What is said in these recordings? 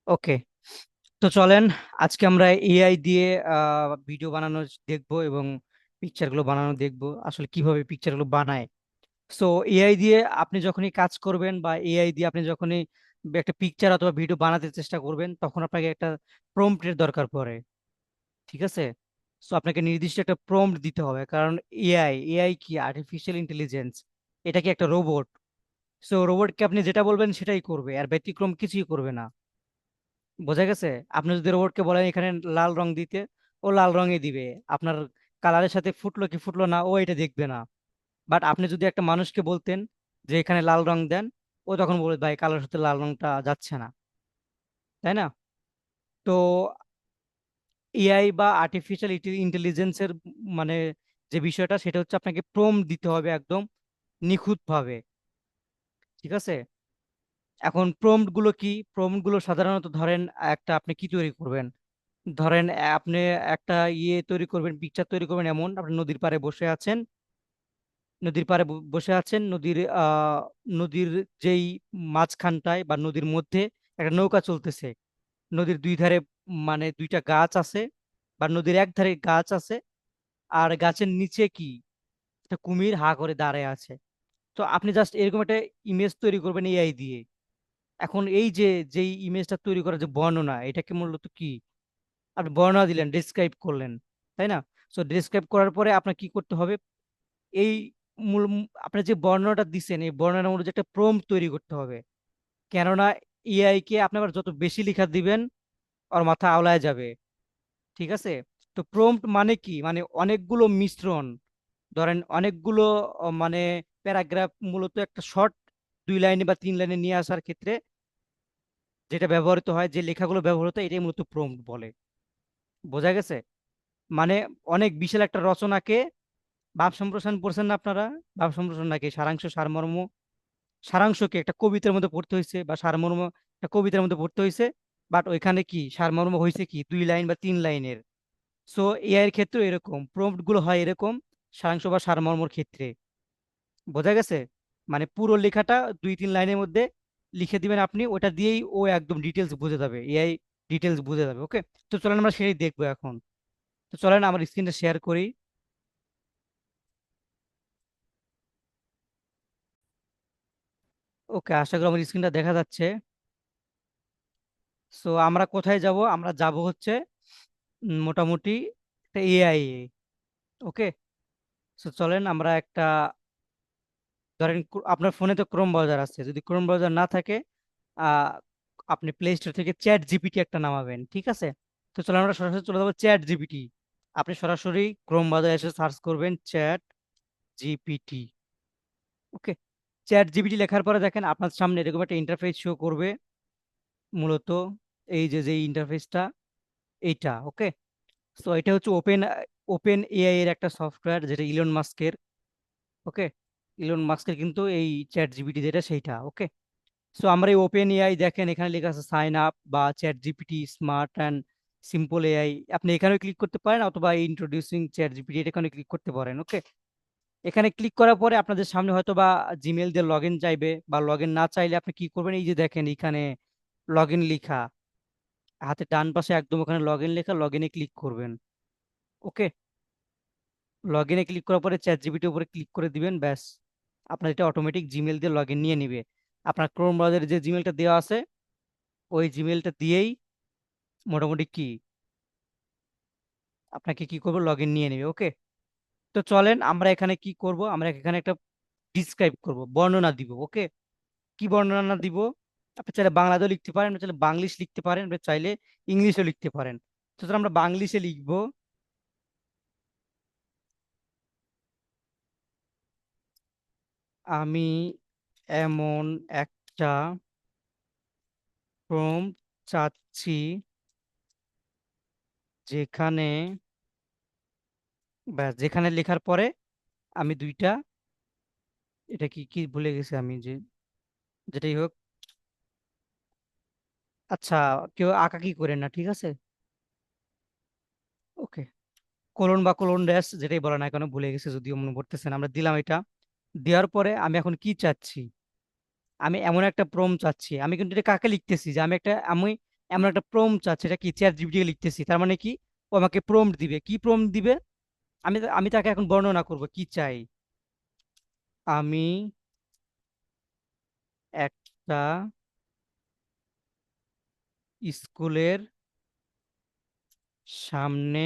ওকে, তো চলেন আজকে আমরা এআই দিয়ে ভিডিও বানানো দেখবো এবং পিকচার গুলো বানানো দেখবো আসলে কিভাবে পিকচার গুলো বানায়। সো এআই দিয়ে আপনি যখনই কাজ করবেন বা এআই দিয়ে আপনি যখনই একটা পিকচার অথবা ভিডিও বানাতে চেষ্টা করবেন তখন আপনাকে একটা প্রম্পটের দরকার পড়ে। ঠিক আছে, সো আপনাকে নির্দিষ্ট একটা প্রম্পট দিতে হবে, কারণ এআই কি আর্টিফিশিয়াল ইন্টেলিজেন্স, এটা কি একটা রোবট। সো রোবটকে আপনি যেটা বলবেন সেটাই করবে, আর ব্যতিক্রম কিছুই করবে না। বোঝা গেছে? আপনি যদি রোবটকে বলেন এখানে লাল রং দিতে, ও লাল রঙই দিবে। আপনার কালারের সাথে ফুটলো কি ফুটলো না ও এটা দেখবে না। বাট আপনি যদি একটা মানুষকে বলতেন যে এখানে লাল রং দেন, ও তখন বলবে ভাই কালার সাথে লাল রংটা যাচ্ছে না। তাই না? তো এআই বা আর্টিফিশিয়াল ইন্টেলিজেন্সের মানে যে বিষয়টা সেটা হচ্ছে আপনাকে প্রম্পট দিতে হবে একদম নিখুঁত ভাবে। ঠিক আছে, এখন প্রম্পট গুলো কি? প্রম্পট গুলো সাধারণত ধরেন একটা আপনি কি তৈরি করবেন, ধরেন আপনি একটা তৈরি করবেন, পিকচার তৈরি করবেন, এমন আপনি নদীর পাড়ে বসে আছেন, নদীর পাড়ে বসে আছেন, নদীর যেই মাঝখানটায় বা নদীর মধ্যে একটা নৌকা চলতেছে, নদীর দুই ধারে মানে দুইটা গাছ আছে, বা নদীর এক ধারে গাছ আছে, আর গাছের নিচে কি একটা কুমির হা করে দাঁড়ায় আছে। তো আপনি জাস্ট এরকম একটা ইমেজ তৈরি করবেন এআই দিয়ে। এখন এই যে যেই ইমেজটা তৈরি করার যে বর্ণনা, এটাকে মূলত কি আপনি বর্ণনা দিলেন, ডেসক্রাইব করলেন, তাই না? সো ডেসক্রাইব করার পরে আপনার কি করতে হবে, এই আপনি যে বর্ণনাটা দিচ্ছেন এই বর্ণনা অনুযায়ী একটা প্রম্পট তৈরি করতে হবে। কেননা এআই কে আপনি আবার যত বেশি লেখা দিবেন ওর মাথা আওলায় যাবে। ঠিক আছে, তো প্রম্পট মানে কি, মানে অনেকগুলো মিশ্রণ, ধরেন অনেকগুলো মানে প্যারাগ্রাফ, মূলত একটা শর্ট 2 লাইনে বা 3 লাইনে নিয়ে আসার ক্ষেত্রে যেটা ব্যবহৃত হয়, যে লেখাগুলো ব্যবহৃত হয়, এটাই মূলত প্রম্পট বলে। বোঝা গেছে? মানে অনেক বিশাল একটা রচনাকে ভাব সম্প্রসারণ পড়ছেন না আপনারা? ভাব সম্প্রসারণ নাকি সারাংশ সারমর্ম, সারাংশকে একটা কবিতার মধ্যে পড়তে হয়েছে বা সারমর্ম একটা কবিতার মধ্যে পড়তে হয়েছে, বাট ওইখানে কি সারমর্ম হয়েছে কি 2 লাইন বা 3 লাইনের। সো এআই এর ক্ষেত্রে এরকম প্রম্পট গুলো হয় এরকম, সারাংশ বা সারমর্মর ক্ষেত্রে। বোঝা গেছে? মানে পুরো লেখাটা 2-3 লাইনের মধ্যে লিখে দিবেন আপনি, ওটা দিয়েই ও একদম ডিটেলস বুঝে যাবে, এআই ডিটেলস বুঝে যাবে। ওকে, তো চলেন আমরা সেটাই দেখবো এখন। তো চলেন আমার স্ক্রিনটা শেয়ার করি। ওকে, আশা করি আমার স্ক্রিনটা দেখা যাচ্ছে। সো আমরা কোথায় যাব? আমরা যাব হচ্ছে মোটামুটি একটা এআই। ওকে, সো চলেন আমরা একটা, ধরেন আপনার ফোনে তো ক্রোম ব্রাউজার আছে, যদি ক্রোম ব্রাউজার না থাকে আহ আপনি প্লে স্টোর থেকে চ্যাট জিপিটি একটা নামাবেন। ঠিক আছে, তো চলেন আমরা সরাসরি চলে যাবো চ্যাট জিপিটি। আপনি সরাসরি ক্রোম ব্রাউজারে এসে সার্চ করবেন চ্যাট জিপিটি। ওকে, চ্যাট জিপিটি লেখার পরে দেখেন আপনার সামনে এরকম একটা ইন্টারফেস শো করবে। মূলত এই যে ইন্টারফেসটা এইটা। ওকে, তো এটা হচ্ছে ওপেন ওপেন এআই এর একটা সফটওয়্যার, যেটা ইলন মাস্কের। ওকে, ইলন মাস্কের কিন্তু এই চ্যাট জিপিটি যেটা সেইটা। ওকে, সো আমরা এই ওপেন এআই দেখেন এখানে লেখা আছে সাইন আপ বা chat GPT smart and simple AI, আপনি এখানেও ক্লিক করতে পারেন অথবা ইন্ট্রোডিউসিং চ্যাট জিপিটি এখানে ক্লিক করতে পারেন। ওকে, এখানে ক্লিক করার পরে আপনাদের সামনে হয়তো বা জিমেল দিয়ে লগ ইন চাইবে, বা লগ ইন না চাইলে আপনি কি করবেন, এই যে দেখেন এখানে লগ ইন লেখা, হাতে ডান পাশে একদম ওখানে লগ ইন লেখা, লগ ইনে ক্লিক করবেন। ওকে, লগ ইনে ক্লিক করার পরে চ্যাট জিপিটির উপরে ক্লিক করে দিবেন, ব্যাস আপনার এটা অটোমেটিক জিমেল দিয়ে লগ ইন নিয়ে নিবে। আপনার ক্রোম ব্রাউজারে যে জিমেলটা দেওয়া আছে ওই জিমেলটা দিয়েই মোটামুটি কি আপনাকে কি করবো, লগ ইন নিয়ে নেবে। ওকে, তো চলেন আমরা এখানে কি করব, আমরা এখানে একটা ডিসক্রাইব করব, বর্ণনা দিব। ওকে, কি বর্ণনা দিব? আপনি চাইলে বাংলাতেও লিখতে পারেন, আপনি চাইলে বাংলিশ লিখতে পারেন, আপনি চাইলে ইংলিশও লিখতে পারেন। তো আমরা বাংলিশে লিখবো। আমি এমন একটা প্রম্পট চাচ্ছি যেখানে, ব্যাস যেখানে লেখার পরে আমি দুইটা, এটা কি কি ভুলে গেছি আমি, যে যেটাই হোক। আচ্ছা, কেউ আঁকাকি করেন না, ঠিক আছে? ওকে, কোলন বা কোলন ড্যাশ যেটাই বলে না কেন, ভুলে গেছে যদিও মনে পড়তেছে না, আমরা দিলাম এটা। দেওয়ার পরে আমি এখন কি চাচ্ছি, আমি এমন একটা প্রম্পট চাচ্ছি, আমি কিন্তু এটা কাকে লিখতেছি, যে আমি এমন একটা প্রম্পট চাচ্ছে, এটা কি চ্যাট জিপিটি লিখতেছি, তার মানে কি ও আমাকে প্রম্পট দিবে, কি প্রম্পট দিবে, আমি আমি তাকে এখন বর্ণনা করব কি চাই। আমি একটা স্কুলের সামনে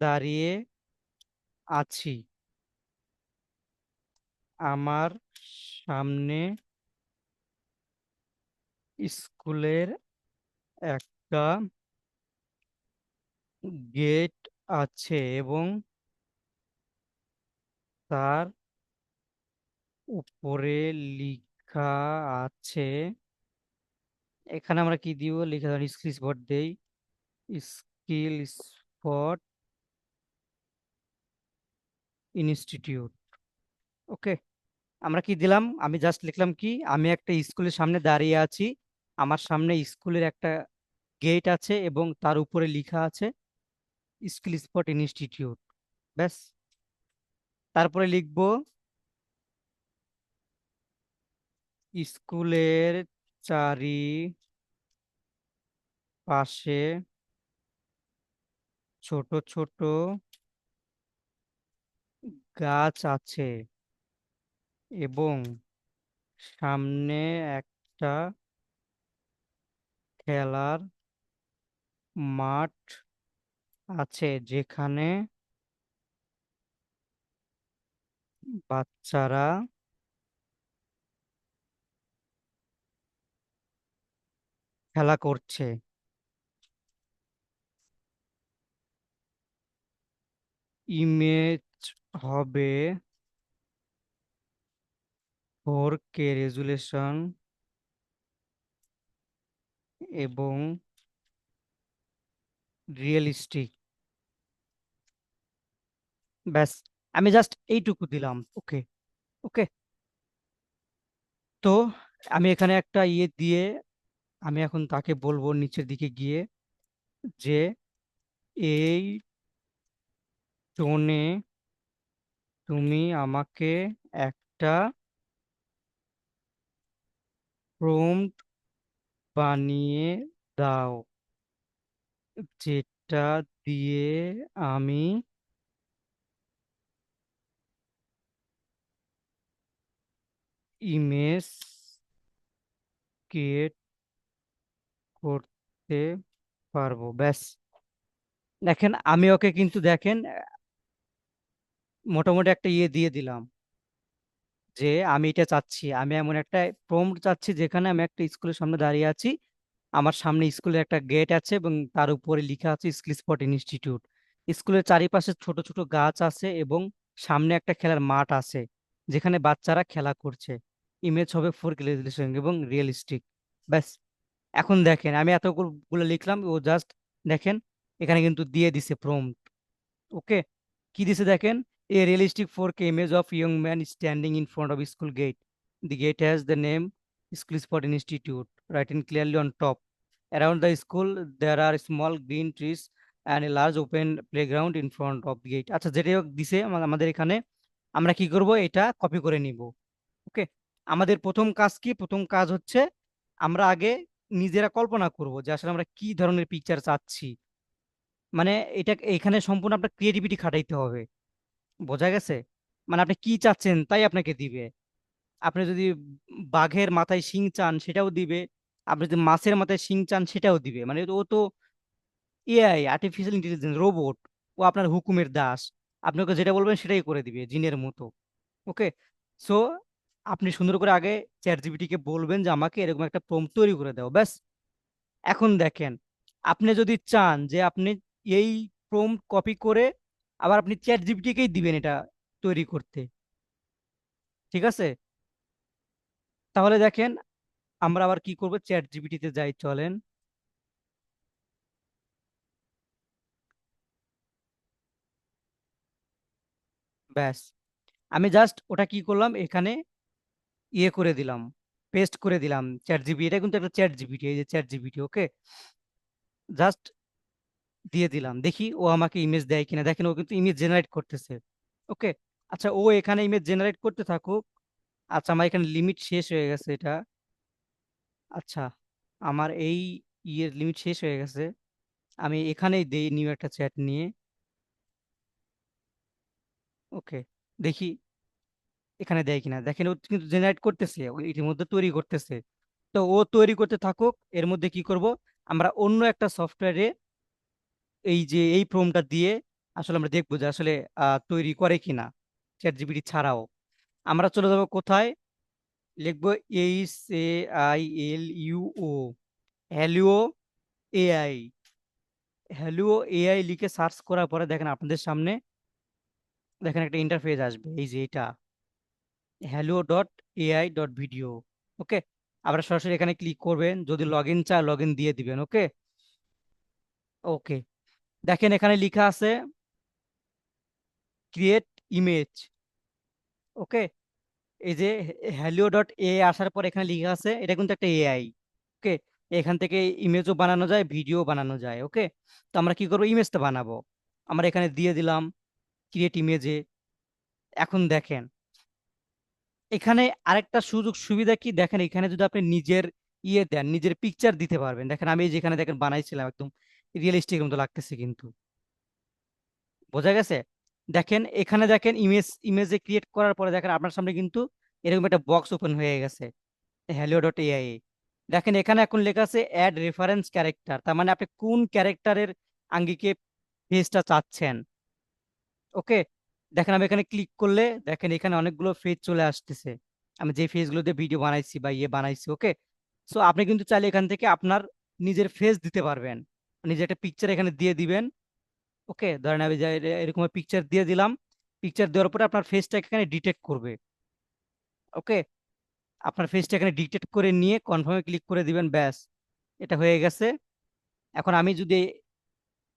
দাঁড়িয়ে আছি, আমার সামনে স্কুলের একটা গেট আছে এবং তার উপরে লেখা আছে, এখানে আমরা কি দিব, লিখে স্কিল স্পট দেই, স্কিল স্পট ইনস্টিটিউট। ওকে, আমরা কি দিলাম, আমি জাস্ট লিখলাম কি আমি একটা স্কুলের সামনে দাঁড়িয়ে আছি, আমার সামনে স্কুলের একটা গেট আছে এবং তার উপরে লেখা আছে স্কিল স্পট ইনস্টিটিউট। ব্যাস। তারপরে লিখবো স্কুলের চারিপাশে ছোট ছোট গাছ আছে এবং সামনে একটা খেলার মাঠ আছে যেখানে বাচ্চারা খেলা করছে। ইমেজ হবে 4K রেজুলেশন এবং রিয়েলিস্টিক। ব্যাস, আমি জাস্ট এইটুকু দিলাম। ওকে। ওকে। তো আমি এখানে একটা ইয়ে দিয়ে আমি এখন তাকে বলবো নিচের দিকে গিয়ে যে এই টোনে তুমি আমাকে একটা প্রম্পট বানিয়ে দাও, যেটা দিয়ে আমি ইমেজ ক্রিয়েট করতে পারবো। ব্যাস, দেখেন আমি ওকে কিন্তু দেখেন মোটামুটি একটা ইয়ে দিয়ে দিলাম যে আমি এটা চাচ্ছি, আমি এমন একটা প্রম্পট চাচ্ছি যেখানে আমি একটা স্কুলের সামনে দাঁড়িয়ে আছি, আমার সামনে স্কুলের একটা গেট আছে এবং তার উপরে লেখা আছে স্কিল স্পট ইনস্টিটিউট। স্কুলের চারিপাশে ছোট ছোট গাছ আছে এবং সামনে একটা খেলার মাঠ আছে যেখানে বাচ্চারা খেলা করছে। ইমেজ হবে 4K রেজলিউশন এবং রিয়েলিস্টিক। ব্যাস। এখন দেখেন আমি এতগুলো লিখলাম, ও জাস্ট দেখেন এখানে কিন্তু দিয়ে দিছে প্রম্পট। ওকে, কি দিছে দেখেন, এ realistic 4K image of young man standing in front of school gate. The gate has the name School Spot Institute written clearly on top. Around the school there are small green trees and a large open playground in front of the gate. আচ্ছা, যেটাই হোক দিছে আমাদের এখানে, আমরা কি করব, এটা কপি করে নিব। ওকে, আমাদের প্রথম কাজ কি, প্রথম কাজ হচ্ছে আমরা আগে নিজেরা কল্পনা করব যে আসলে আমরা কি ধরনের পিকচার চাচ্ছি। মানে এটা এখানে সম্পূর্ণ আপনার ক্রিয়েটিভিটি খাটাইতে হবে। বোঝা গেছে? মানে আপনি কি চাচ্ছেন তাই আপনাকে দিবে। আপনি যদি বাঘের মাথায় শিং চান সেটাও দিবে, আপনি যদি মাছের মাথায় শিং চান সেটাও দিবে। মানে ও তো এআই, আর্টিফিশিয়াল ইন্টেলিজেন্স, রোবট। ও আপনার হুকুমের দাস, আপনি ওকে যেটা বলবেন সেটাই করে দিবে জিনের মতো। ওকে। সো আপনি সুন্দর করে আগে চ্যাট জিপিটিকে বলবেন যে আমাকে এরকম একটা প্রম্পট তৈরি করে দাও। ব্যাস। এখন দেখেন, আপনি যদি চান যে আপনি এই প্রম্পট কপি করে আবার আপনি চ্যাট জিপিটিকেই দিবেন এটা তৈরি করতে, ঠিক আছে? তাহলে দেখেন আমরা আবার কি করব, চ্যাট জিপিটিতে যাই, চলেন। ব্যাস, আমি জাস্ট ওটা কি করলাম এখানে ইয়ে করে দিলাম, পেস্ট করে দিলাম চ্যাট জিপিটি, এটা কিন্তু একটা চ্যাট জিপিটি, এই যে চ্যাট জিপিটি। ওকে, জাস্ট দিয়ে দিলাম, দেখি ও আমাকে ইমেজ দেয় কিনা। দেখেন ও কিন্তু ইমেজ জেনারেট করতেছে। ওকে। আচ্ছা, ও এখানে ইমেজ জেনারেট করতে থাকুক। আচ্ছা, আমার এখানে লিমিট শেষ হয়ে গেছে এটা। আচ্ছা, আমার এই ইয়ের লিমিট শেষ হয়ে গেছে। আমি এখানেই দেই নিউ একটা চ্যাট নিয়ে। ওকে, দেখি এখানে দেয় কিনা। দেখেন ও কিন্তু জেনারেট করতেছে, ও ইতিমধ্যে তৈরি করতেছে। তো ও তৈরি করতে থাকুক, এর মধ্যে কি করব, আমরা অন্য একটা সফটওয়্যারে এই যে এই প্রম্পটটা দিয়ে আসলে আমরা দেখবো যে আসলে তৈরি করে কিনা চ্যাট জিপিটি ছাড়াও। আমরা চলে যাব কোথায়, লিখবো HAILUO, Helio AI. Helio AI লিখে সার্চ করার পরে দেখেন আপনাদের সামনে, দেখেন একটা ইন্টারফেস আসবে, এই যে এটা hello.ai.video। ওকে, আবার সরাসরি এখানে ক্লিক করবেন, যদি লগ ইন চায় লগ ইন দিয়ে দিবেন। ওকে, ওকে, দেখেন এখানে লেখা আছে ক্রিয়েট ইমেজ। ওকে, এই যে hello.ai আসার পর এখানে লেখা আছে এটা কিন্তু একটা এআই। ওকে, এখান থেকে ইমেজও বানানো যায়, ভিডিও বানানো যায়। ওকে, তো আমরা কি করবো, ইমেজটা বানাবো। আমরা এখানে দিয়ে দিলাম ক্রিয়েট ইমেজে। এখন দেখেন এখানে আরেকটা সুযোগ সুবিধা কি, দেখেন এখানে যদি আপনি নিজের ইয়ে দেন, নিজের পিকচার দিতে পারবেন। দেখেন আমি যেখানে দেখেন বানাইছিলাম একদম রিয়েলিস্টিক মতো লাগতেছে কিন্তু, বোঝা গেছে। দেখেন এখানে দেখেন ইমেজে ক্রিয়েট করার পরে দেখেন আপনার সামনে কিন্তু এরকম একটা বক্স ওপেন হয়ে গেছে hello.ai এ। দেখেন এখানে এখন লেখা আছে অ্যাড রেফারেন্স ক্যারেক্টার, তার মানে আপনি কোন ক্যারেক্টারের আঙ্গিকে ফেসটা চাচ্ছেন। ওকে, দেখেন আমি এখানে ক্লিক করলে দেখেন এখানে অনেকগুলো ফেজ চলে আসতেছে, আমি যে ফেজগুলো দিয়ে ভিডিও বানাইছি বা ইয়ে বানাইছি। ওকে, সো আপনি কিন্তু চাইলে এখান থেকে আপনার নিজের ফেস দিতে পারবেন, নিজের একটা পিকচার এখানে দিয়ে দিবেন। ওকে, ধরেন আমি যে এরকম পিকচার দিয়ে দিলাম, পিকচার দেওয়ার পরে আপনার ফেসটা এখানে ডিটেক্ট করবে। ওকে, আপনার ফেসটা এখানে ডিটেক্ট করে নিয়ে কনফার্মে ক্লিক করে দিবেন, ব্যাস এটা হয়ে গেছে। এখন আমি যদি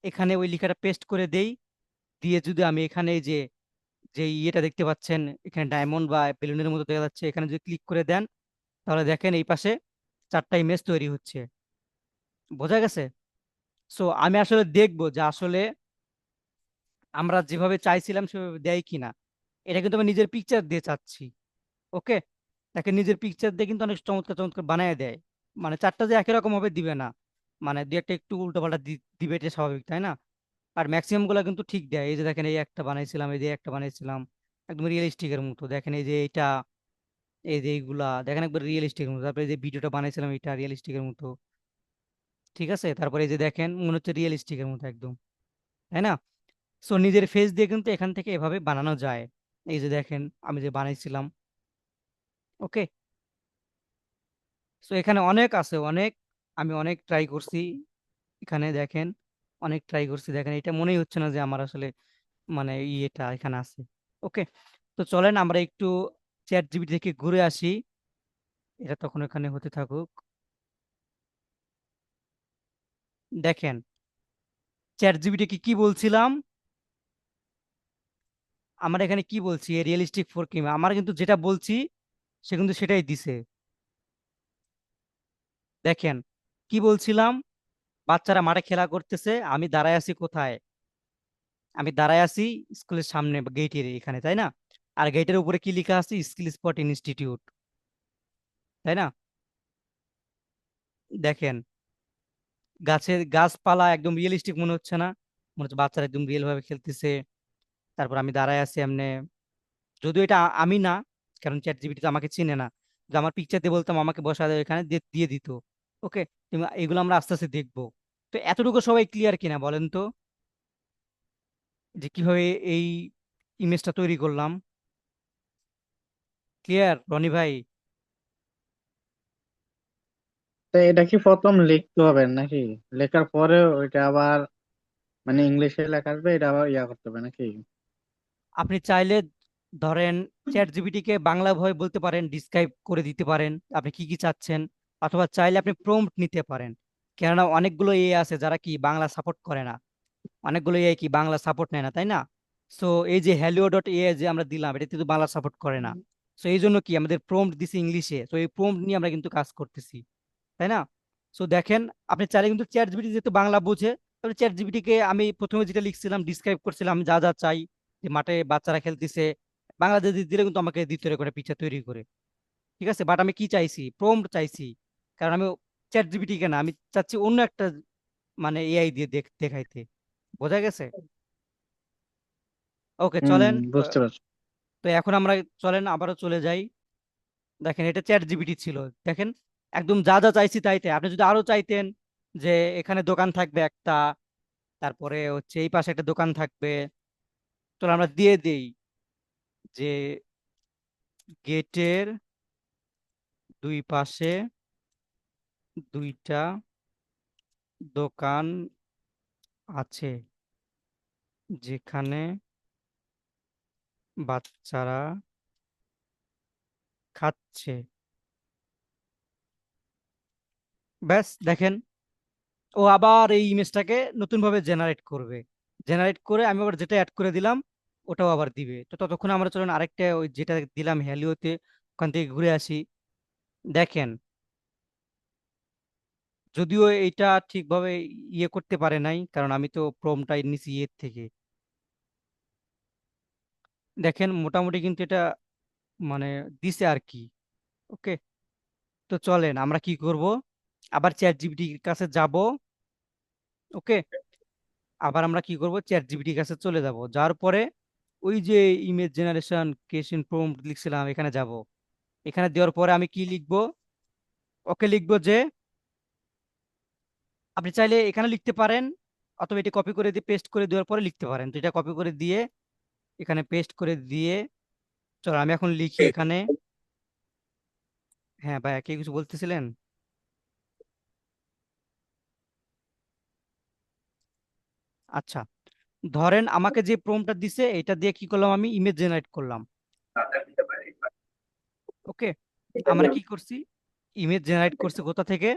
এখানে ওই লেখাটা পেস্ট করে দেই, দিয়ে যদি আমি এখানে এই যে যে ইয়েটা দেখতে পাচ্ছেন এখানে ডায়মন্ড বা বেলুনের মতো দেখা যাচ্ছে, এখানে যদি ক্লিক করে দেন তাহলে দেখেন এই পাশে চারটা ইমেজ তৈরি হচ্ছে। বোঝা গেছে। সো আমি আসলে দেখবো যে আসলে আমরা যেভাবে চাইছিলাম সেভাবে দেয় কিনা। এটা কিন্তু আমি নিজের পিকচার দিয়ে চাচ্ছি। ওকে, তাকে নিজের পিকচার দিয়ে কিন্তু অনেক চমৎকার চমৎকার বানিয়ে দেয়। মানে চারটা যে একই রকম ভাবে দিবে না, মানে দু একটা একটু উল্টো পাল্টা দিবে, এটা স্বাভাবিক তাই না। আর ম্যাক্সিমাম গুলা কিন্তু ঠিক দেয়। এই যে দেখেন এই একটা বানাইছিলাম, এই যে একটা বানাইছিলাম একদম রিয়েলিস্টিকের মতো। দেখেন এই যে এটা, এই যে এইগুলা দেখেন একবার রিয়েলিস্টিকের মতো। তারপরে এই যে ভিডিওটা বানাইছিলাম এটা রিয়েলিস্টিকের মতো। ঠিক আছে, তারপরে এই যে দেখেন মনে হচ্ছে রিয়েলিস্টিকের মতো একদম, তাই না। সো নিজের ফেস দিয়ে কিন্তু এখান থেকে এভাবে বানানো যায়। এই যে দেখেন আমি যে বানাইছিলাম। ওকে, সো এখানে অনেক আছে, অনেক, আমি অনেক ট্রাই করছি। এখানে দেখেন অনেক ট্রাই করছি, দেখেন এটা মনেই হচ্ছে না যে আমার আসলে মানে ইয়েটা এখানে আছে। ওকে, তো চলেন আমরা একটু চ্যাট জিপিটি থেকে ঘুরে আসি, এটা তখন এখানে হতে থাকুক। দেখেন চ্যাট জিপিটি কি কি বলছিলাম, আমার এখানে কি বলছি রিয়েলিস্টিক ফর কি, আমার কিন্তু যেটা বলছি সে কিন্তু সেটাই দিছে। দেখেন কি বলছিলাম, বাচ্চারা মাঠে খেলা করতেছে, আমি দাঁড়ায় আছি কোথায়, আমি দাঁড়ায় আছি স্কুলের সামনে গেটের এখানে, তাই না। আর গেটের উপরে কি লেখা আছে, স্কিল স্পট ইনস্টিটিউট, তাই না। দেখেন গাছের গাছপালা একদম রিয়েলিস্টিক মনে হচ্ছে না, মনে হচ্ছে বাচ্চারা একদম রিয়েল ভাবে খেলতেছে। তারপর আমি দাঁড়ায় আছি এমনি, যদিও এটা আমি না, কারণ চ্যাট জিপিটি তো আমাকে চিনে না। যে আমার পিকচার দিয়ে বলতাম আমাকে বসা যায় এখানে, দিয়ে দিয়ে দিত। ওকে, এগুলো আমরা আস্তে আস্তে দেখবো। তো এতটুকু সবাই ক্লিয়ার কিনা বলেন তো, যে কিভাবে এই ইমেজটা তৈরি করলাম। ক্লিয়ার রনি ভাই? তো এটা কি প্রথম লিখতে হবে নাকি? লেখার পরে ওইটা আবার মানে ইংলিশে লেখা আসবে, এটা আবার ইয়া করতে হবে নাকি? আপনি চাইলে ধরেন চ্যাট জিপিটিকে বাংলা ভয় বলতে পারেন, ডিসক্রাইব করে দিতে পারেন আপনি কি কি চাচ্ছেন, অথবা চাইলে আপনি প্রম্পট নিতে পারেন। কেননা অনেকগুলো এ আছে যারা কি বাংলা সাপোর্ট করে না, অনেকগুলো এ কি বাংলা সাপোর্ট নেয় না, তাই না। সো এই যে hello.ai যে আমরা দিলাম এটা কিন্তু বাংলা সাপোর্ট করে না। সো এই জন্য কি আমাদের প্রম্পট দিছি ইংলিশে, তো এই প্রম্পট নিয়ে আমরা কিন্তু কাজ করতেছি, তাই না। সো দেখেন আপনি চাইলে কিন্তু চ্যাট জিপিটি যেহেতু বাংলা বোঝে, তাহলে চ্যাট জিপিটি কে আমি প্রথমে যেটা লিখছিলাম ডিসক্রাইব করছিলাম যা যা চাই, যে মাঠে বাচ্চারা খেলতেছে, বাংলাদেশ দিলে কিন্তু আমাকে দ্বিতীয় করে পিকচার তৈরি করে। ঠিক আছে, বাট আমি কি চাইছি, প্রম্পট চাইছি, কারণ আমি চ্যাট জিপিটি কেন, আমি চাচ্ছি অন্য একটা মানে এআই দিয়ে দেখাইতে। বোঝা গেছে? ওকে হুম, চলেন তো। বুঝতে পারছি। তো এখন আমরা চলেন আবারও চলে যাই। দেখেন এটা চ্যাট জিপিটি ছিল। দেখেন একদম যা যা চাইছি তাইতে। আপনি যদি আরো চাইতেন যে এখানে দোকান থাকবে একটা, তারপরে হচ্ছে এই পাশে একটা দোকান থাকবে, চলো আমরা দিয়ে দেই যে গেটের দুই পাশে দুইটা দোকান আছে যেখানে বাচ্চারা খাচ্ছে। ব্যাস দেখেন, ও আবার এই ইমেজটাকে নতুন ভাবে জেনারেট করবে। জেনারেট করে আমি আবার যেটা অ্যাড করে দিলাম ওটাও আবার দিবে। তো ততক্ষণ আমরা চলুন আরেকটা ওই যেটা দিলাম হ্যালিওতে ওখান থেকে ঘুরে আসি। দেখেন যদিও এইটা ঠিকভাবে ইয়ে করতে পারে নাই, কারণ আমি তো প্রমটাই নিছি ইয়ের থেকে। দেখেন মোটামুটি কিন্তু এটা মানে দিছে আর কি। ওকে, তো চলেন আমরা কি করব, আবার চ্যাট জিপিটির কাছে যাব। ওকে, আবার আমরা কি করব, চ্যাট জিপিটির কাছে চলে যাব, যাওয়ার পরে ওই যে ইমেজ জেনারেশন ক্রিয়েশন প্রম্পট লিখছিলাম এখানে যাব। এখানে দেওয়ার পরে আমি কি লিখব, ওকে লিখবো যে আপনি চাইলে এখানে লিখতে পারেন, অথবা এটি কপি করে দিয়ে পেস্ট করে দেওয়ার পরে লিখতে পারেন। তো এটা কপি করে দিয়ে এখানে পেস্ট করে দিয়ে, চলো আমি এখন লিখি এখানে। হ্যাঁ ভাই, কে কিছু বলতেছিলেন? আচ্ছা, ধরেন আমাকে যে প্রম্পটটা দিছে এটা দিয়ে কি করলাম, আমি ইমেজ জেনারেট করলাম। ওকে, আমরা কি করছি, ইমেজ জেনারেট করছি কোথা থেকে,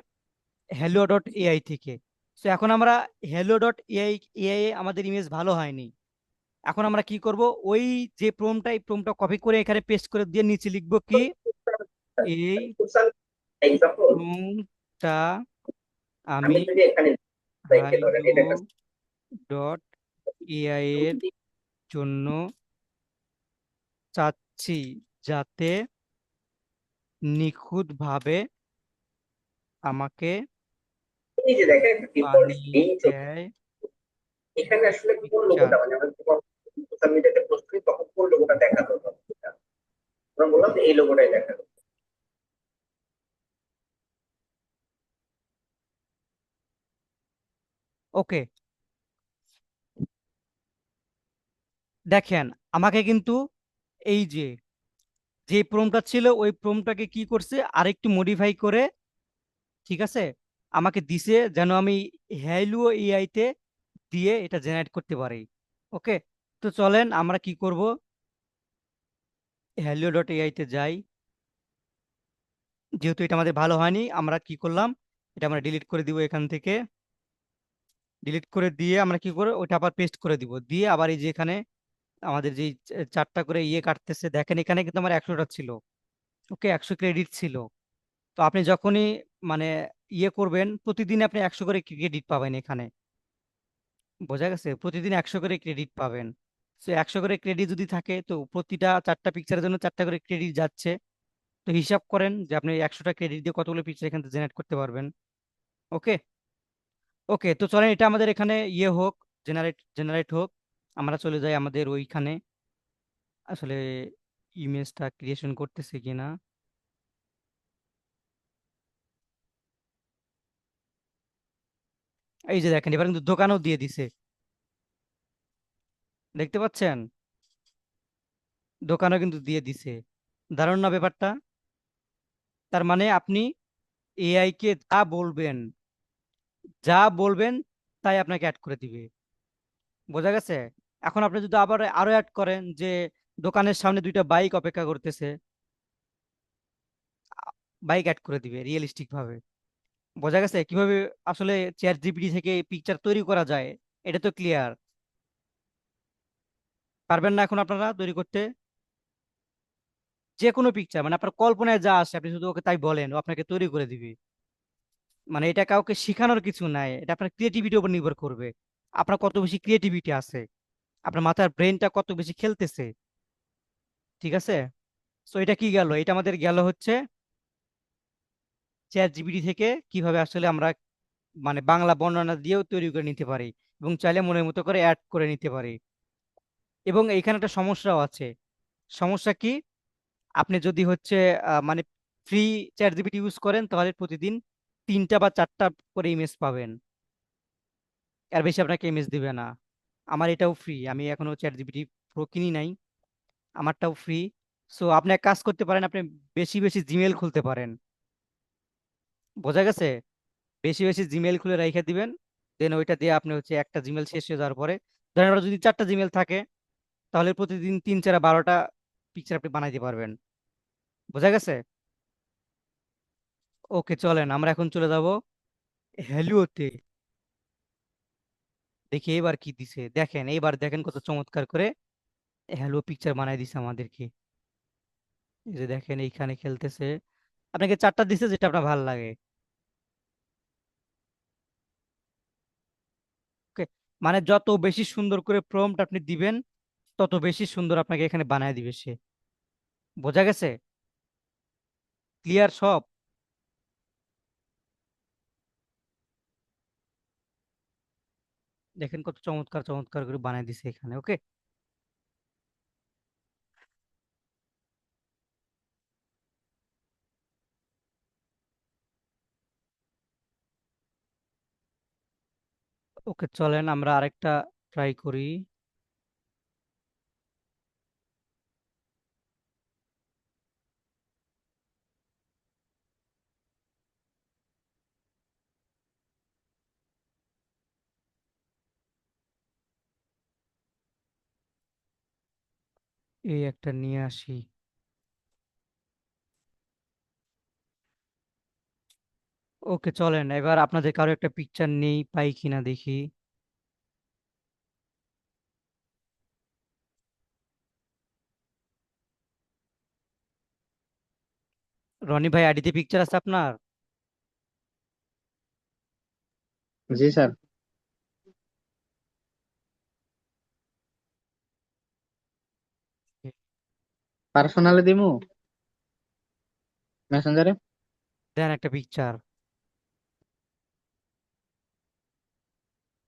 হ্যালো ডট এআই থেকে। তো এখন আমরা হ্যালো ডট এআই, এআই আমাদের ইমেজ ভালো হয়নি। এখন আমরা কি করব, ওই যে প্রম্পটটা কপি করে এখানে পেস্ট করে দিয়ে নিচে লিখবো কি, এই প্রম্পটটা আমি হ্যালো ডট এআই এর জন্য চাচ্ছি, যাতে নিখুঁতভাবে আমাকে বানিয়ে দেয় পিকচার। ওকে, দেখেন আমাকে কিন্তু এই যে যে প্রম্পটটা ছিল ওই প্রম্পটটাকে কি করছে আরেকটু মডিফাই করে, ঠিক আছে, আমাকে দিছে যেন আমি হ্যালো এআই তে দিয়ে এটা জেনারেট করতে পারি। ওকে, তো চলেন আমরা কি করব, হ্যালো ডট এআই তে যাই। যেহেতু এটা আমাদের ভালো হয়নি, আমরা কি করলাম, এটা আমরা ডিলিট করে দিব এখান থেকে। ডিলিট করে দিয়ে আমরা কি করব, ওটা আবার পেস্ট করে দিব, দিয়ে আবার এই যে এখানে আমাদের যে চারটা করে ইয়ে কাটতেছে, দেখেন এখানে কিন্তু আমার 100টা ছিল। ওকে, 100 ক্রেডিট ছিল। তো আপনি যখনই মানে ইয়ে করবেন প্রতিদিন আপনি 100 করে ক্রেডিট পাবেন এখানে। বোঝা গেছে, প্রতিদিন 100 করে ক্রেডিট পাবেন। তো 100 করে ক্রেডিট যদি থাকে তো প্রতিটা চারটা পিকচারের জন্য চারটা করে ক্রেডিট যাচ্ছে। তো হিসাব করেন যে আপনি 100টা ক্রেডিট দিয়ে কতগুলো পিকচার এখান থেকে জেনারেট করতে পারবেন। ওকে, ওকে, তো চলেন এটা আমাদের এখানে ইয়ে হোক, জেনারেট জেনারেট হোক। আমরা চলে যাই আমাদের ওইখানে, আসলে ইমেজটা ক্রিয়েশন করতেছে কিনা। এই যে দেখেন এবার কিন্তু দোকানও দিয়ে দিছে, দেখতে পাচ্ছেন, দোকানও কিন্তু দিয়ে দিছে। দারুণ না ব্যাপারটা? তার মানে আপনি এআই কে যা বলবেন তাই আপনাকে অ্যাড করে দিবে। বোঝা গেছে? এখন আপনি যদি আবার আরো অ্যাড করেন যে দোকানের সামনে দুইটা বাইক অপেক্ষা করতেছে, বাইক অ্যাড করে দিবে রিয়েলিস্টিক ভাবে। বোঝা গেছে কিভাবে আসলে চ্যাট জিপিটি থেকে পিকচার তৈরি করা যায়? এটা তো ক্লিয়ার। পারবেন না এখন আপনারা তৈরি করতে? যে কোনো পিকচার মানে আপনার কল্পনায় যা আসে আপনি শুধু ওকে তাই বলেন, ও আপনাকে তৈরি করে দিবে। মানে এটা কাউকে শেখানোর কিছু নাই, এটা আপনার ক্রিয়েটিভিটির উপর নির্ভর করবে। আপনার কত বেশি ক্রিয়েটিভিটি আছে, আপনার মাথার ব্রেনটা কত বেশি খেলতেছে। ঠিক আছে, তো এটা কি গেল, এটা আমাদের গেল হচ্ছে চ্যাট জিপিটি থেকে কিভাবে আসলে আমরা মানে বাংলা বর্ণনা দিয়েও তৈরি করে নিতে পারি এবং চাইলে মনের মতো করে অ্যাড করে নিতে পারি। এবং এইখানে একটা সমস্যাও আছে। সমস্যা কি? আপনি যদি হচ্ছে মানে ফ্রি চ্যাট জিপিটি ইউজ করেন তাহলে প্রতিদিন 3টা বা 4টা করে ইমেজ পাবেন, এর বেশি আপনাকে ইমেজ দিবে না। আমার এটাও ফ্রি, আমি এখনো চ্যাট জিপিটি প্রো কিনি নাই, আমারটাও ফ্রি। সো আপনি এক কাজ করতে পারেন, আপনি বেশি বেশি জিমেল খুলতে পারেন। বোঝা গেছে? বেশি বেশি জিমেল খুলে রেখে দিবেন। দেন ওইটা দিয়ে আপনি হচ্ছে একটা জিমেল শেষ হয়ে যাওয়ার পরে, ধরেন আপনার যদি 4টা জিমেল থাকে, তাহলে প্রতিদিন 3 4 12টা পিকচার আপনি বানাইতে পারবেন। বোঝা গেছে? ওকে, চলেন আমরা এখন চলে যাব হ্যালিওতে। দেখি এবার কি দিছে, দেখেন এইবার দেখেন কত চমৎকার করে হ্যালো পিকচার বানাই দিছে আমাদেরকে। এই যে দেখেন এইখানে খেলতেছে, আপনাকে 4টা দিছে যেটা আপনার ভালো লাগে। ওকে, মানে যত বেশি সুন্দর করে প্রম্পট আপনি দিবেন, তত বেশি সুন্দর আপনাকে এখানে বানায় দিবে সে। বোঝা গেছে? ক্লিয়ার সব? দেখেন কত চমৎকার চমৎকার করে বানায় দিছে এখানে। ওকে, ওকে, চলেন আমরা আরেকটা ট্রাই করি। এই একটা নিয়ে আসি। ওকে, চলেন এবার আপনাদের কারো একটা পিকচার নেই পাই কিনা দেখি। রনি ভাই, আইডিতে পিকচার আছে আপনার? জি স্যার। পার্সোনালি দিমু মেসেঞ্জারে। দেন একটা পিকচার,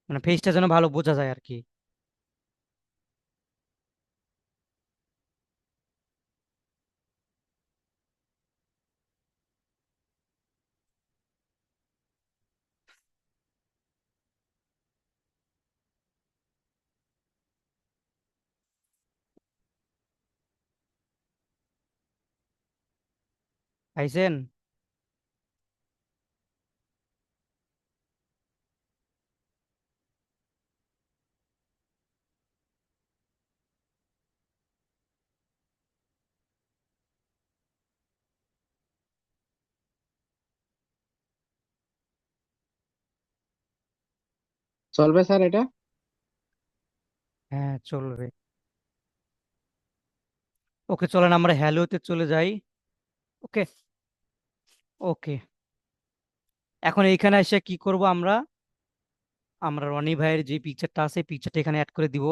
মানে ফেসটা যেন ভালো বোঝা যায় আর কি। পাইছেন? চলবে স্যার এটা? হ্যাঁ, চলবে। ওকে, চলেন আমরা হ্যালোতে চলে যাই। ওকে, ওকে, এখন এইখানে এসে কি করব আমরা? আমরা রনি ভাইয়ের যে পিকচারটা আছে পিকচারটা এখানে অ্যাড করে দিব,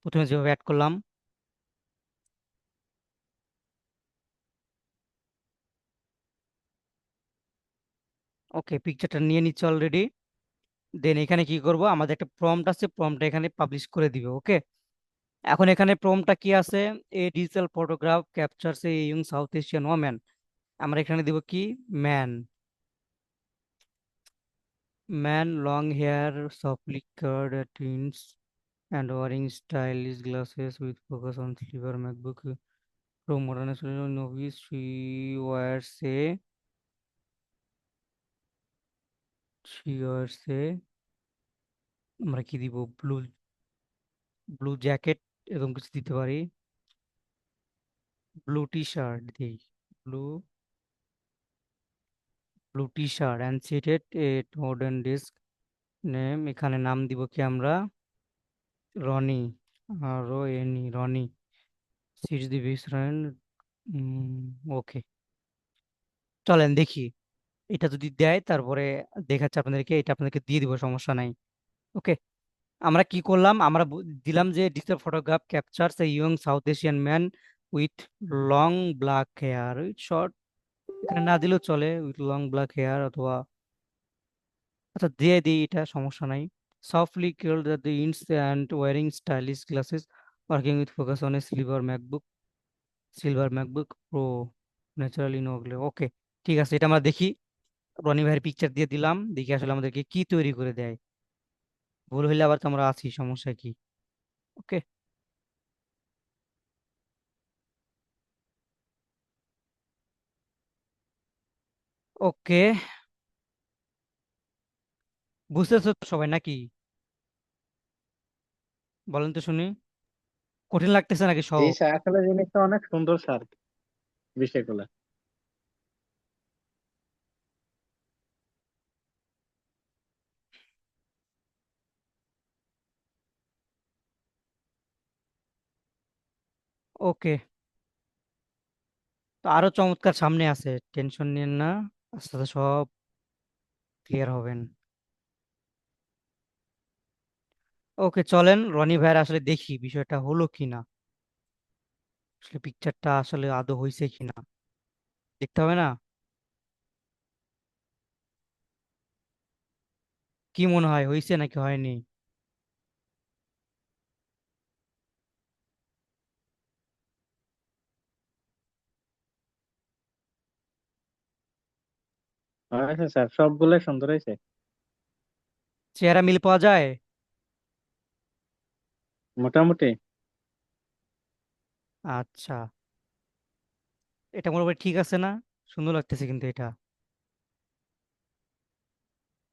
প্রথমে যেভাবে অ্যাড করলাম। ওকে, পিকচারটা নিয়ে নিচ্ছে অলরেডি। দেন এখানে কি করব, আমাদের একটা প্রম্পট আছে, প্রম্পটটা এখানে পাবলিশ করে দিব। ওকে, এখন এখানে প্রম্পটটা কি আছে? A digital photograph captures a young South Asian woman. আমরা এখানে দিব কি? Man. Man, long hair, softly curled teens and wearing stylish glasses with focus on silver MacBook Pro modern novice. She wears a আমরা কি দিব? Blue, blue jacket এরকম কিছু দিতে পারি। ব্লু টি শার্ট দিই। Blue, blue T shirt and seated at modern desk. Name, এখানে নাম দিব কি আমরা? রনি। আর ও এনি, রনি। সিটস দি বিসরাইন। ওকে, চলেন দেখি এটা যদি দেয় তারপরে দেখাচ্ছে আপনাদেরকে, এটা আপনাদেরকে দিয়ে দিব, সমস্যা নাই। ওকে, আমরা কি করলাম, আমরা দিলাম যে digital photograph captures a young South Asian man with long black hair with short এখানে না দিলেও চলে, উইথ লং ব্ল্যাক হেয়ার অথবা, আচ্ছা দিয়ে দিই, এটা সমস্যা নাই। Softly curled at the ends and wearing stylish glasses, working with focus on a silver MacBook Pro, naturally no glare. ওকে, ঠিক আছে, এটা আমরা দেখি। রনি ভাইয়ের পিকচার দিয়ে দিলাম, দেখি আসলে আমাদেরকে কি তৈরি করে দেয়। ভুল হইলে আবার তো আমরা আছি, সমস্যা কি। ওকে। ওকে, বুঝতেছো তো সবাই নাকি? বলেন তো শুনি, কঠিন লাগতেছে নাকি জি সহজ? স্যার, আসলে জিনিসটা অনেক সুন্দর স্যার, বিষয়গুলো। ওকে, তো আরো চমৎকার সামনে আছে, টেনশন নিন না, আস্তে আস্তে সব ক্লিয়ার হবেন। ওকে, চলেন রনি ভাইয়ের আসলে দেখি বিষয়টা হলো কিনা, আসলে পিকচারটা আসলে আদৌ হয়েছে কিনা, দেখতে হবে না? কি মনে হয়, হয়েছে নাকি হয়নি? আচ্ছা স্যার, সবগুলো সুন্দর হয়েছে। চেহারা মিল পাওয়া যায়? মোটামুটি। আচ্ছা, এটা মোটামুটি ঠিক আছে না? সুন্দর লাগতেছে কিন্তু এটা।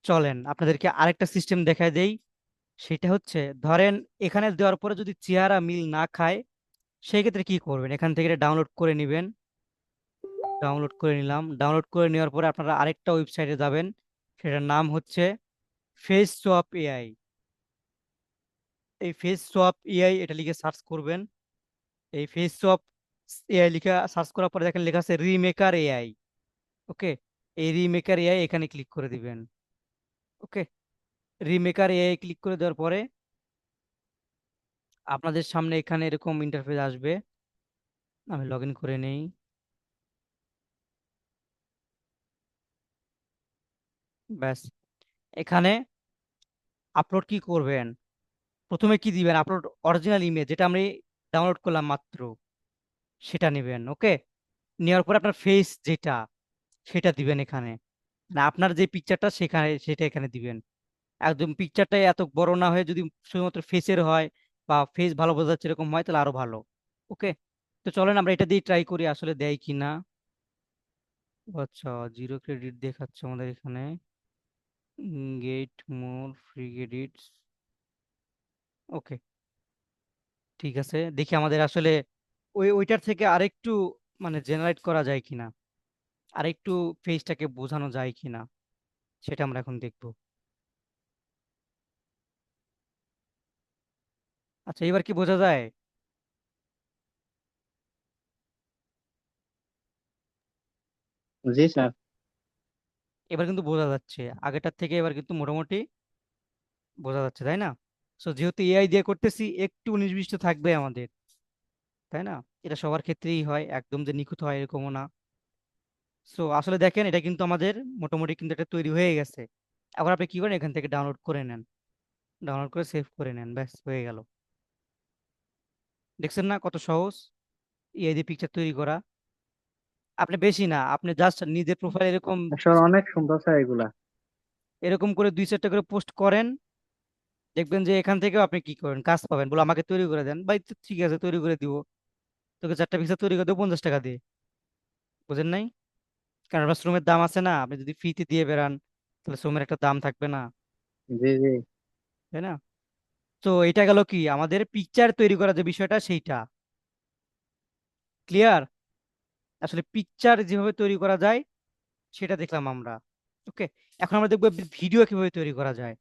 চলেন আপনাদেরকে আরেকটা সিস্টেম দেখায় দেই। সেটা হচ্ছে, ধরেন এখানে দেওয়ার পরে যদি চেহারা মিল না খায়, সেই ক্ষেত্রে কি করবেন, এখান থেকে ডাউনলোড করে নেবেন। ডাউনলোড করে নিলাম, ডাউনলোড করে নেওয়ার পরে আপনারা আরেকটা ওয়েবসাইটে যাবেন, সেটার নাম হচ্ছে ফেস সোয়াপ এআই। এই ফেস সোয়াপ এআই এটা লিখে সার্চ করবেন। এই ফেস সোয়াপ এআই লিখে সার্চ করার পরে দেখেন লেখা আছে রিমেকার এআই। ওকে, এই রিমেকার এআই এখানে ক্লিক করে দিবেন। ওকে, রিমেকার এআই ক্লিক করে দেওয়ার পরে আপনাদের সামনে এখানে এরকম ইন্টারফেস আসবে। আমি লগ ইন করে নেই। ব্যাস, এখানে আপলোড কি করবেন, প্রথমে কি দিবেন, আপলোড অরিজিনাল ইমেজ যেটা আমি ডাউনলোড করলাম মাত্র, সেটা নেবেন। ওকে, নেওয়ার পরে আপনার ফেস যেটা, সেটা দিবেন এখানে, না আপনার যে পিকচারটা সেখানে সেটা এখানে দিবেন। একদম পিকচারটা এত বড় না হয়ে যদি শুধুমাত্র ফেসের হয় বা ফেস ভালো বোঝা যাচ্ছে এরকম হয়, তাহলে আরো ভালো। ওকে, তো চলেন আমরা এটা দিয়ে ট্রাই করি আসলে দেয় কিনা। আচ্ছা, জিরো ক্রেডিট দেখাচ্ছে আমাদের এখানে, গেট মোর ফ্রি ক্রেডিটস। ওকে, ঠিক আছে, দেখি আমাদের আসলে ওইটার থেকে আরেকটু মানে জেনারেট করা যায় কিনা, আরেকটু ফেসটাকে বোঝানো যায় কিনা, সেটা আমরা এখন দেখব। আচ্ছা, এবার কি বোঝা যায়? জি স্যার। এবার কিন্তু বোঝা যাচ্ছে, আগেরটার থেকে এবার কিন্তু মোটামুটি বোঝা যাচ্ছে, তাই না? সো যেহেতু এআই দিয়ে করতেছি, একটু উনিশ বিশ তো থাকবে আমাদের, তাই না? এটা সবার ক্ষেত্রেই হয়, একদম যে নিখুঁত হয় এরকমও না। সো আসলে দেখেন, এটা কিন্তু আমাদের মোটামুটি কিন্তু এটা তৈরি হয়ে গেছে। এখন আপনি কি করেন, এখান থেকে ডাউনলোড করে নেন, ডাউনলোড করে সেভ করে নেন, ব্যাস হয়ে গেল। দেখছেন না কত সহজ এআই দিয়ে পিকচার তৈরি করা? আপনি বেশি না, আপনি জাস্ট নিজের প্রোফাইল এরকম আসলে অনেক সুন্দর স্যার এগুলা। এরকম করে দুই চারটা করে পোস্ট করেন, দেখবেন যে এখান থেকেও আপনি কি করেন, কাজ পাবেন। বলে আমাকে তৈরি করে দেন ভাই, তো ঠিক আছে তৈরি করে দিব, তোকে চারটা পিকচার তৈরি করে দেবো 50 টাকা দিয়ে। বুঝেন নাই? কারণ আপনার শ্রমের দাম আছে না, আপনি যদি ফ্রিতে দিয়ে বেড়ান তাহলে শ্রমের একটা দাম থাকবে না, জি জি। তাই না? তো এটা গেল কি আমাদের পিকচার তৈরি করার যে বিষয়টা, সেইটা ক্লিয়ার। আসলে পিকচার যেভাবে তৈরি করা যায় সেটা দেখলাম আমরা। ওকে, এখন আমরা দেখবো ভিডিও কিভাবে তৈরি করা যায়,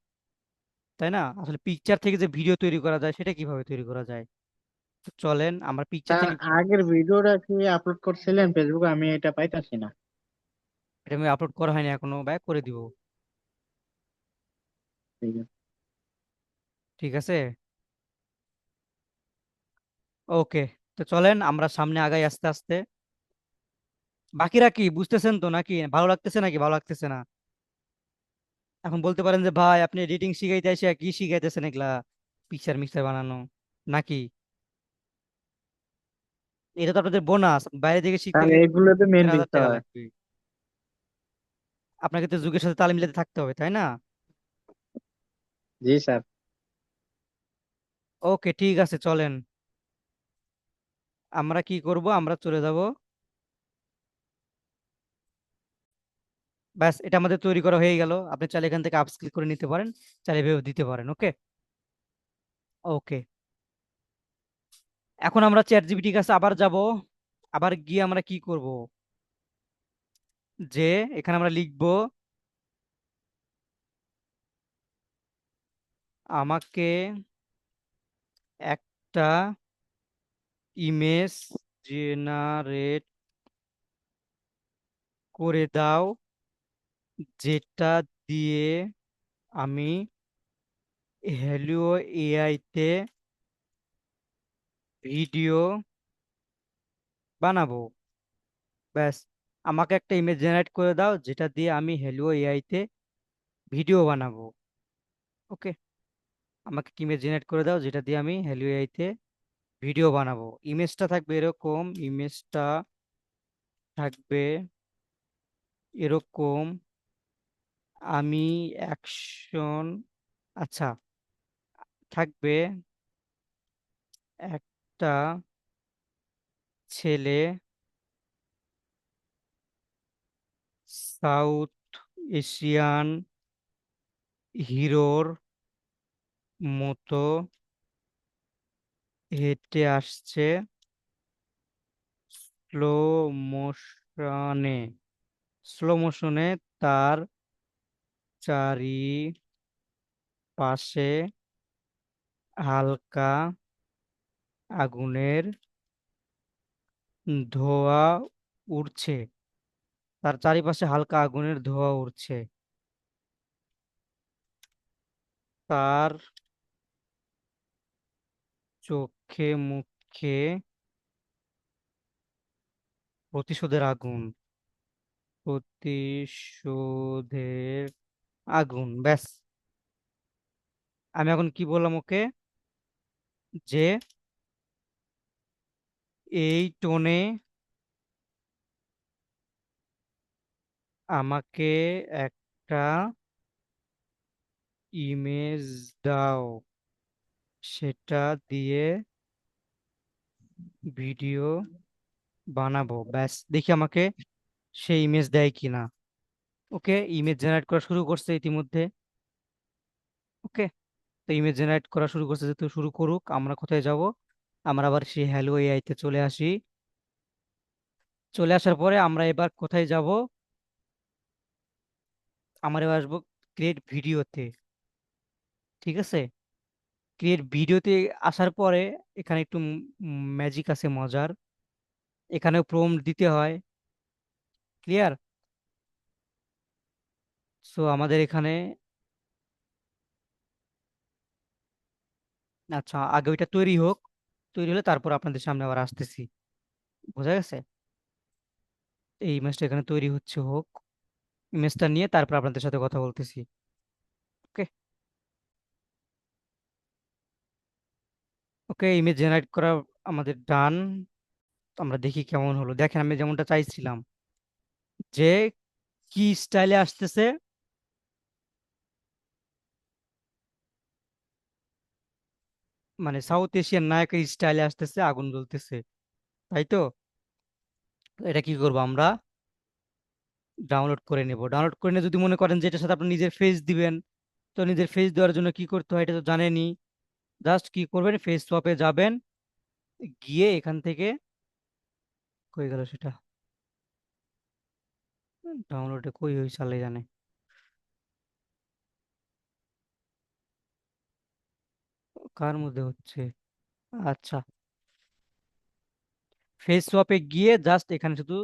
তাই না? আসলে পিকচার থেকে যে ভিডিও তৈরি করা যায় সেটা কিভাবে তৈরি করা যায়। তো চলেন আমরা পিকচার স্যার, থেকে আগের ভিডিওটা কি আপলোড করছিলেন ফেসবুকে? আমি এটা পাইতাছি না। এটা আমি আপলোড করা হয়নি এখনো, ব্যাক করে দিব। ঠিক আছে। ঠিক আছে, ওকে। তো চলেন আমরা সামনে আগাই আস্তে আস্তে। বাকিরা কি বুঝতেছেন তো নাকি? ভালো লাগতেছে নাকি ভালো লাগতেছে না? এখন বলতে পারেন যে ভাই আপনি এডিটিং শিখাইতে এসে কি শিখাইতেছেন এগুলা, পিকচার মিক্সার বানানো নাকি? এটা তো আপনাদের বোনাস, বাইরে থেকে শিখতে আর গেলে এগুলোতে মেন 4,000 টাকা বিষয়। লাগবে। আপনাকে তো যুগের সাথে তাল মিলাতে থাকতে হবে, তাই না? জি স্যার। ওকে, ঠিক আছে, চলেন। আমরা কি করব, আমরা চলে যাব। ব্যাস, এটা আমাদের তৈরি করা হয়ে গেল। আপনি চাইলে এখান থেকে আপস্কিল করে নিতে পারেন, চাইলে ভেবে দিতে পারেন। ওকে। ওকে, এখন আমরা চ্যাট জিপিটির কাছে আবার যাব। আবার গিয়ে আমরা কি করব, যে এখানে আমরা লিখব আমাকে একটা ইমেজ জেনারেট করে দাও, যেটা দিয়ে আমি হ্যালো এআই তে ভিডিও বানাবো। ব্যাস, আমাকে একটা ইমেজ জেনারেট করে দাও যেটা দিয়ে আমি হ্যালো এআই তে ভিডিও বানাবো। ওকে, আমাকে ইমেজ জেনারেট করে দাও যেটা দিয়ে আমি হ্যালো এআই তে ভিডিও বানাবো। ইমেজটা থাকবে এরকম, ইমেজটা থাকবে এরকম, আমি অ্যাকশন, আচ্ছা, থাকবে একটা ছেলে সাউথ এশিয়ান হিরোর মতো হেঁটে আসছে স্লো মোশনে, স্লো মোশনে, তার চারিপাশে হালকা আগুনের ধোঁয়া উড়ছে, তার চারিপাশে হালকা আগুনের ধোঁয়া উড়ছে, তার চোখে মুখে প্রতিশোধের আগুন, প্রতিশোধের আগুন। ব্যাস, আমি এখন কি বললাম ওকে, যে এই টোনে আমাকে একটা ইমেজ দাও, সেটা দিয়ে ভিডিও বানাবো। ব্যাস, দেখি আমাকে সেই ইমেজ দেয় কিনা। ওকে, ইমেজ জেনারেট করা শুরু করছে ইতিমধ্যে। ওকে, তো ইমেজ জেনারেট করা শুরু করছে, যেহেতু শুরু করুক। আমরা কোথায় যাব, আমরা আবার সেই হ্যালো এআই তে চলে আসি। চলে আসার পরে আমরা এবার কোথায় যাব, আমরা এবার আসবো ক্রিয়েট ভিডিওতে। ঠিক আছে, ক্রিয়েট ভিডিওতে আসার পরে এখানে একটু ম্যাজিক আছে মজার, এখানেও প্রম্পট দিতে হয়। ক্লিয়ার? সো আমাদের এখানে, আচ্ছা, আগে ওইটা তৈরি হোক, তৈরি হলে তারপর আপনাদের সামনে আবার আসতেছি। বোঝা গেছে? এই ইমেজটা এখানে তৈরি হচ্ছে, হোক। ইমেজটা নিয়ে তারপর আপনাদের সাথে কথা বলতেছি। ওকে। ওকে, ইমেজ জেনারেট করা আমাদের ডান। আমরা দেখি কেমন হলো। দেখেন, আমি যেমনটা চাইছিলাম, যে কি স্টাইলে আসতেছে, মানে সাউথ এশিয়ান নায়কের স্টাইলে আসতেছে, আগুন জ্বলতেছে, তাই তো? এটা কি করবো আমরা, ডাউনলোড করে নেব। ডাউনলোড করে নিয়ে যদি মনে করেন যে এটার সাথে আপনি নিজের ফেস দিবেন, তো নিজের ফেস দেওয়ার জন্য কি করতে হয় এটা তো জানেনই। জাস্ট কি করবেন, ফেস শপে যাবেন, গিয়ে এখান থেকে, কই গেল সেটা, ডাউনলোডে কই হয়েছে আল্লাহ জানে। কার মধ্যে হচ্ছে, আচ্ছা, ফেস শপে গিয়ে জাস্ট এখানে শুধু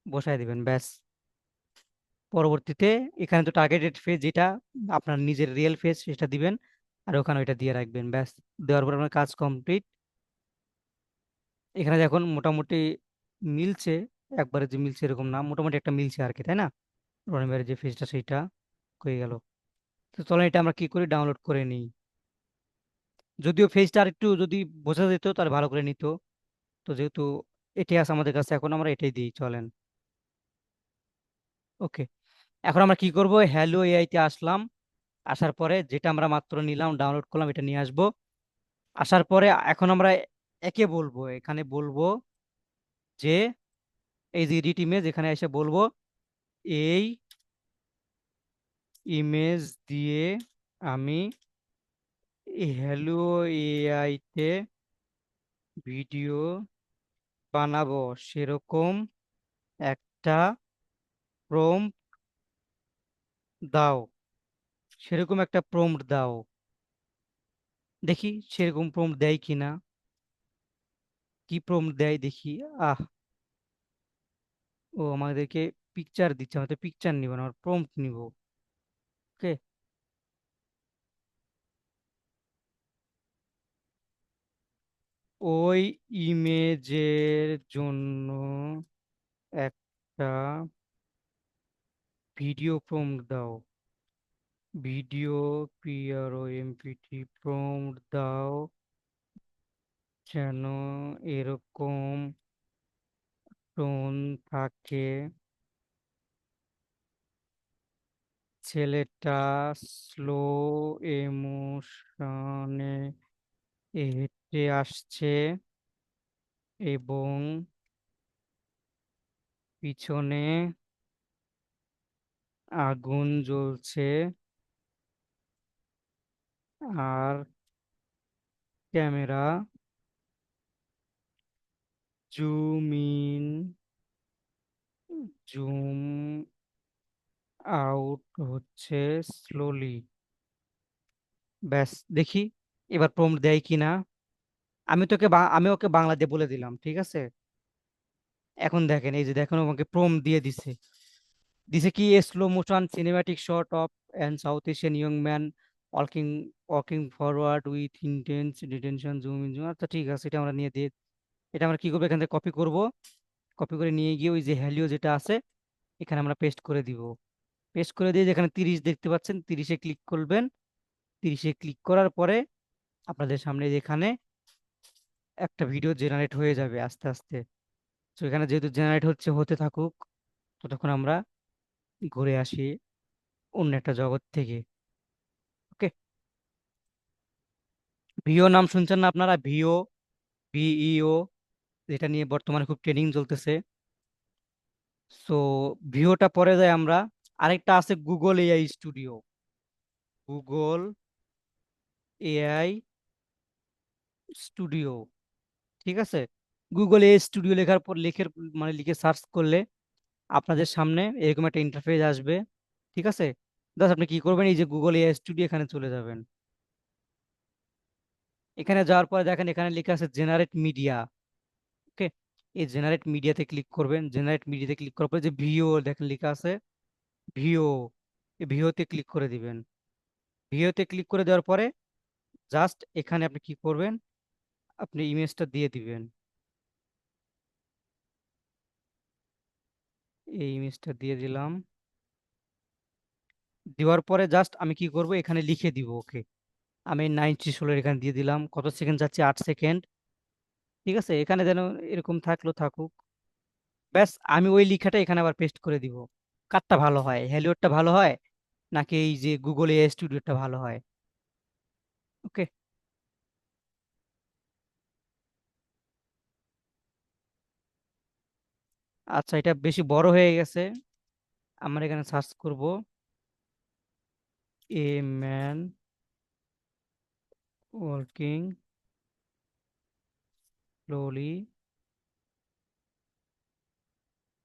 বসায় দিবেন, ব্যাস। পরবর্তীতে এখানে তো টার্গেটেড ফেস, যেটা আপনার নিজের রিয়েল ফেস, সেটা দিবেন, আর ওখানে ওইটা দিয়ে রাখবেন, ব্যাস। দেওয়ার পর আপনার কাজ কমপ্লিট। এখানে দেখুন মোটামুটি মিলছে, একবারে যে মিলছে এরকম না, মোটামুটি একটা মিলছে আর কি, তাই না? রনির ভাইয়ের যে ফেসটা সেইটা হয়ে গেল। তো চলেন এটা আমরা কি করি, ডাউনলোড করে নিই। যদিও ফেসটা আর একটু যদি বোঝা যেত তাহলে ভালো করে নিত। তো যেহেতু এটাই আছে আমাদের কাছে, এখন আমরা এটাই দিই, চলেন। ওকে, এখন আমরা কি করব, হ্যালো এআই তে আসলাম। আসার পরে যেটা আমরা মাত্র নিলাম, ডাউনলোড করলাম, এটা নিয়ে আসবো। আসার পরে এখন আমরা একে বলবো, এখানে বলবো যে এই যে এডিট ইমেজ, এখানে এসে বলবো এই ইমেজ দিয়ে আমি হ্যালো এআই তে ভিডিও বানাবো, সেরকম একটা প্রম্পট দাও, সেরকম একটা প্রম্পট দাও। দেখি সেরকম প্রম্পট দেয় কিনা, কি প্রম্পট দেয় দেখি। আহ, ও আমাদেরকে পিকচার দিচ্ছে, আমাদের পিকচার নিব না, আমার প্রম্পট নিব। ওকে, ওই ইমেজের জন্য একটা ভিডিও প্রম্পট দাও, ভিডিও পিআরওএমপিটি প্রম্পট দাও, যেন এরকম টোন থাকে, ছেলেটা স্লো এমোশনে হেঁটে আসছে এবং পিছনে আগুন জ্বলছে, আর camera zoom in zoom out হচ্ছে স্লোলি। ব্যাস, দেখি এবার প্রম্পট দেয় কিনা। আমি ওকে বাংলা দিয়ে বলে দিলাম, ঠিক আছে? এখন দেখেন, এই যে দেখেন, ও আমাকে প্রম্পট দিয়ে দিছে। দিছে কি, a slow motion cinematic shot of an south Asian young man walking walking forward with intense detention zoom in zoom. আচ্ছা ঠিক আছে, এটা আমরা নিয়ে দিয়ে, এটা আমরা কি করবো, এখান থেকে কপি করব। কপি করে নিয়ে গিয়ে ওই যে হ্যালিও যেটা আছে এখানে আমরা পেস্ট করে দিব। পেস্ট করে দিয়ে যেখানে 30 দেখতে পাচ্ছেন, 30-এ ক্লিক করবেন। 30-এ ক্লিক করার পরে আপনাদের সামনে যেখানে একটা ভিডিও জেনারেট হয়ে যাবে আস্তে আস্তে। তো এখানে যেহেতু জেনারেট হচ্ছে, হতে থাকুক, ততক্ষণ আমরা ঘুরে আসি অন্য একটা জগৎ থেকে। ওকে, ভিও নাম শুনছেন না আপনারা? ভিও, ভিইও, যেটা নিয়ে বর্তমানে খুব ট্রেনিং চলতেছে। সো ভিওটা পরে যায় আমরা, আরেকটা আছে Google AI studio. Google AI studio, ঠিক আছে? গুগল এআই স্টুডিও লেখার পর লিখে সার্চ করলে আপনাদের সামনে এরকম একটা ইন্টারফেস আসবে, ঠিক আছে? জাস্ট আপনি কি করবেন, এই যে গুগল এআই স্টুডিও, এখানে চলে যাবেন। এখানে যাওয়ার পরে দেখেন এখানে লেখা আছে জেনারেট মিডিয়া। ওকে, এই জেনারেট মিডিয়াতে ক্লিক করবেন। জেনারেট মিডিয়াতে ক্লিক করার পরে যে ভিও দেখেন লেখা আছে, ভিও, এই ভিওতে ক্লিক করে দিবেন। ভিওতে ক্লিক করে দেওয়ার পরে জাস্ট এখানে আপনি কি করবেন, আপনি ইমেজটা দিয়ে দিবেন। এই ইমেজটা দিয়ে দিলাম। দেওয়ার পরে জাস্ট আমি কি করব, এখানে লিখে দিব। ওকে, আমি 90 16 এখানে দিয়ে দিলাম। কত সেকেন্ড যাচ্ছে, 8 সেকেন্ড। ঠিক আছে, এখানে যেন এরকম থাকলো থাকুক। ব্যাস, আমি ওই লেখাটা এখানে আবার পেস্ট করে দিব। কারটা ভালো হয়, হ্যালিওরটা ভালো হয় নাকি এই যে গুগল এআই স্টুডিওটা ভালো হয়? ওকে, আচ্ছা এটা বেশি বড় হয়ে গেছে। আমরা এখানে সার্চ করব এ ম্যান ওয়ার্কিং স্লোলি।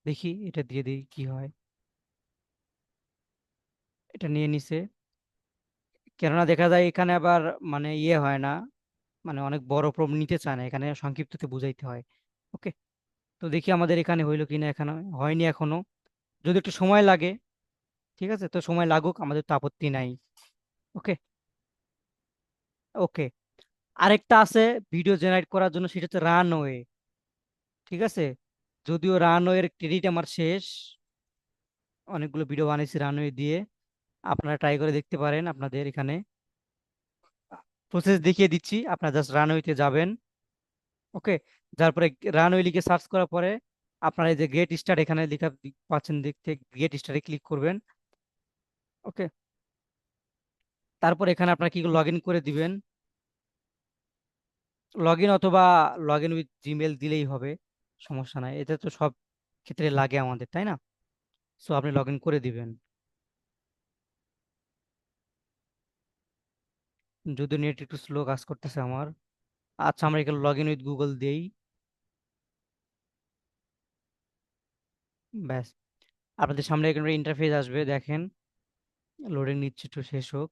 দেখি এটা দিয়ে দিই কি হয়। এটা নিয়ে নিছে। কেননা দেখা যায় এখানে আবার মানে ইয়ে হয় না, মানে অনেক বড় প্রব নিতে চায় না, এখানে সংক্ষিপ্ততে বুঝাইতে হয়। ওকে, তো দেখি আমাদের এখানে হইলো কিনা, এখানে হয়নি এখনো, যদি একটু সময় লাগে। ঠিক আছে, তো সময় লাগুক, আমাদের তো আপত্তি নাই। ওকে, ওকে, আরেকটা আছে ভিডিও জেনারেট করার জন্য, সেটা হচ্ছে রানওয়ে। ঠিক আছে, যদিও রানওয়ের ক্রেডিট আমার শেষ, অনেকগুলো ভিডিও বানিয়েছি রানওয়ে দিয়ে, আপনারা ট্রাই করে দেখতে পারেন। আপনাদের এখানে প্রসেস দেখিয়ে দিচ্ছি, আপনারা জাস্ট রানওয়েতে যাবেন। ওকে, তারপরে রানওয়ে লিখে সার্চ করার পরে আপনারা এই যে গেট স্টার্ট এখানে লেখা পাচ্ছেন, দেখতে গেট স্টার্টে ক্লিক করবেন। ওকে, তারপর এখানে আপনারা কি লগ ইন করে দিবেন, লগ ইন অথবা লগ ইন উইথ জিমেল দিলেই হবে, সমস্যা নাই, এটা তো সব ক্ষেত্রে লাগে আমাদের, তাই না? সো আপনি লগ ইন করে দিবেন। যদিও নেট একটু স্লো কাজ করতেছে আমার। আচ্ছা, আমরা এখানে লগ ইন উইথ গুগল দেই। ব্যাস, আপনাদের সামনে এখানে ইন্টারফেস আসবে, দেখেন লোডিং নিচ্ছে, একটু শেষ হোক।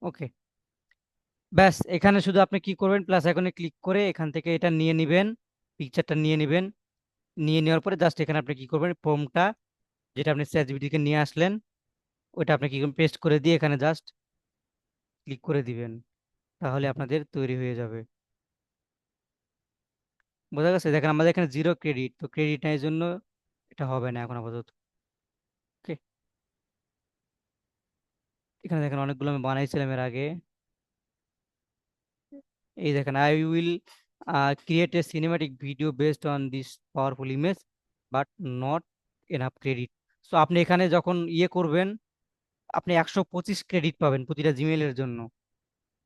ওকে, ব্যাস এখানে শুধু আপনি কি করবেন, প্লাস আইকনে ক্লিক করে এখান থেকে এটা নিয়ে নেবেন, পিকচারটা নিয়ে নেবেন। নিয়ে নেওয়ার পরে জাস্ট এখানে আপনি কি করবেন, ফর্মটা যেটা আপনি চ্যাটজিপিটি থেকে নিয়ে আসলেন, ওইটা আপনি কি করবেন, পেস্ট করে দিয়ে এখানে জাস্ট ক্লিক করে দিবেন, তাহলে আপনাদের তৈরি হয়ে যাবে। বোঝা গেছে? দেখেন আমাদের এখানে জিরো ক্রেডিট, তো ক্রেডিট নেই জন্য এটা হবে না এখন আপাতত। ওকে, এখানে দেখেন অনেকগুলো আমি বানাইছিলাম এর আগে। এই দেখেন, I will create a cinematic video based on this powerful image but not enough credit. So আপনি এখানে যখন ইয়ে করবেন, আপনি 125 ক্রেডিট পাবেন প্রতিটা জিমেলের জন্য,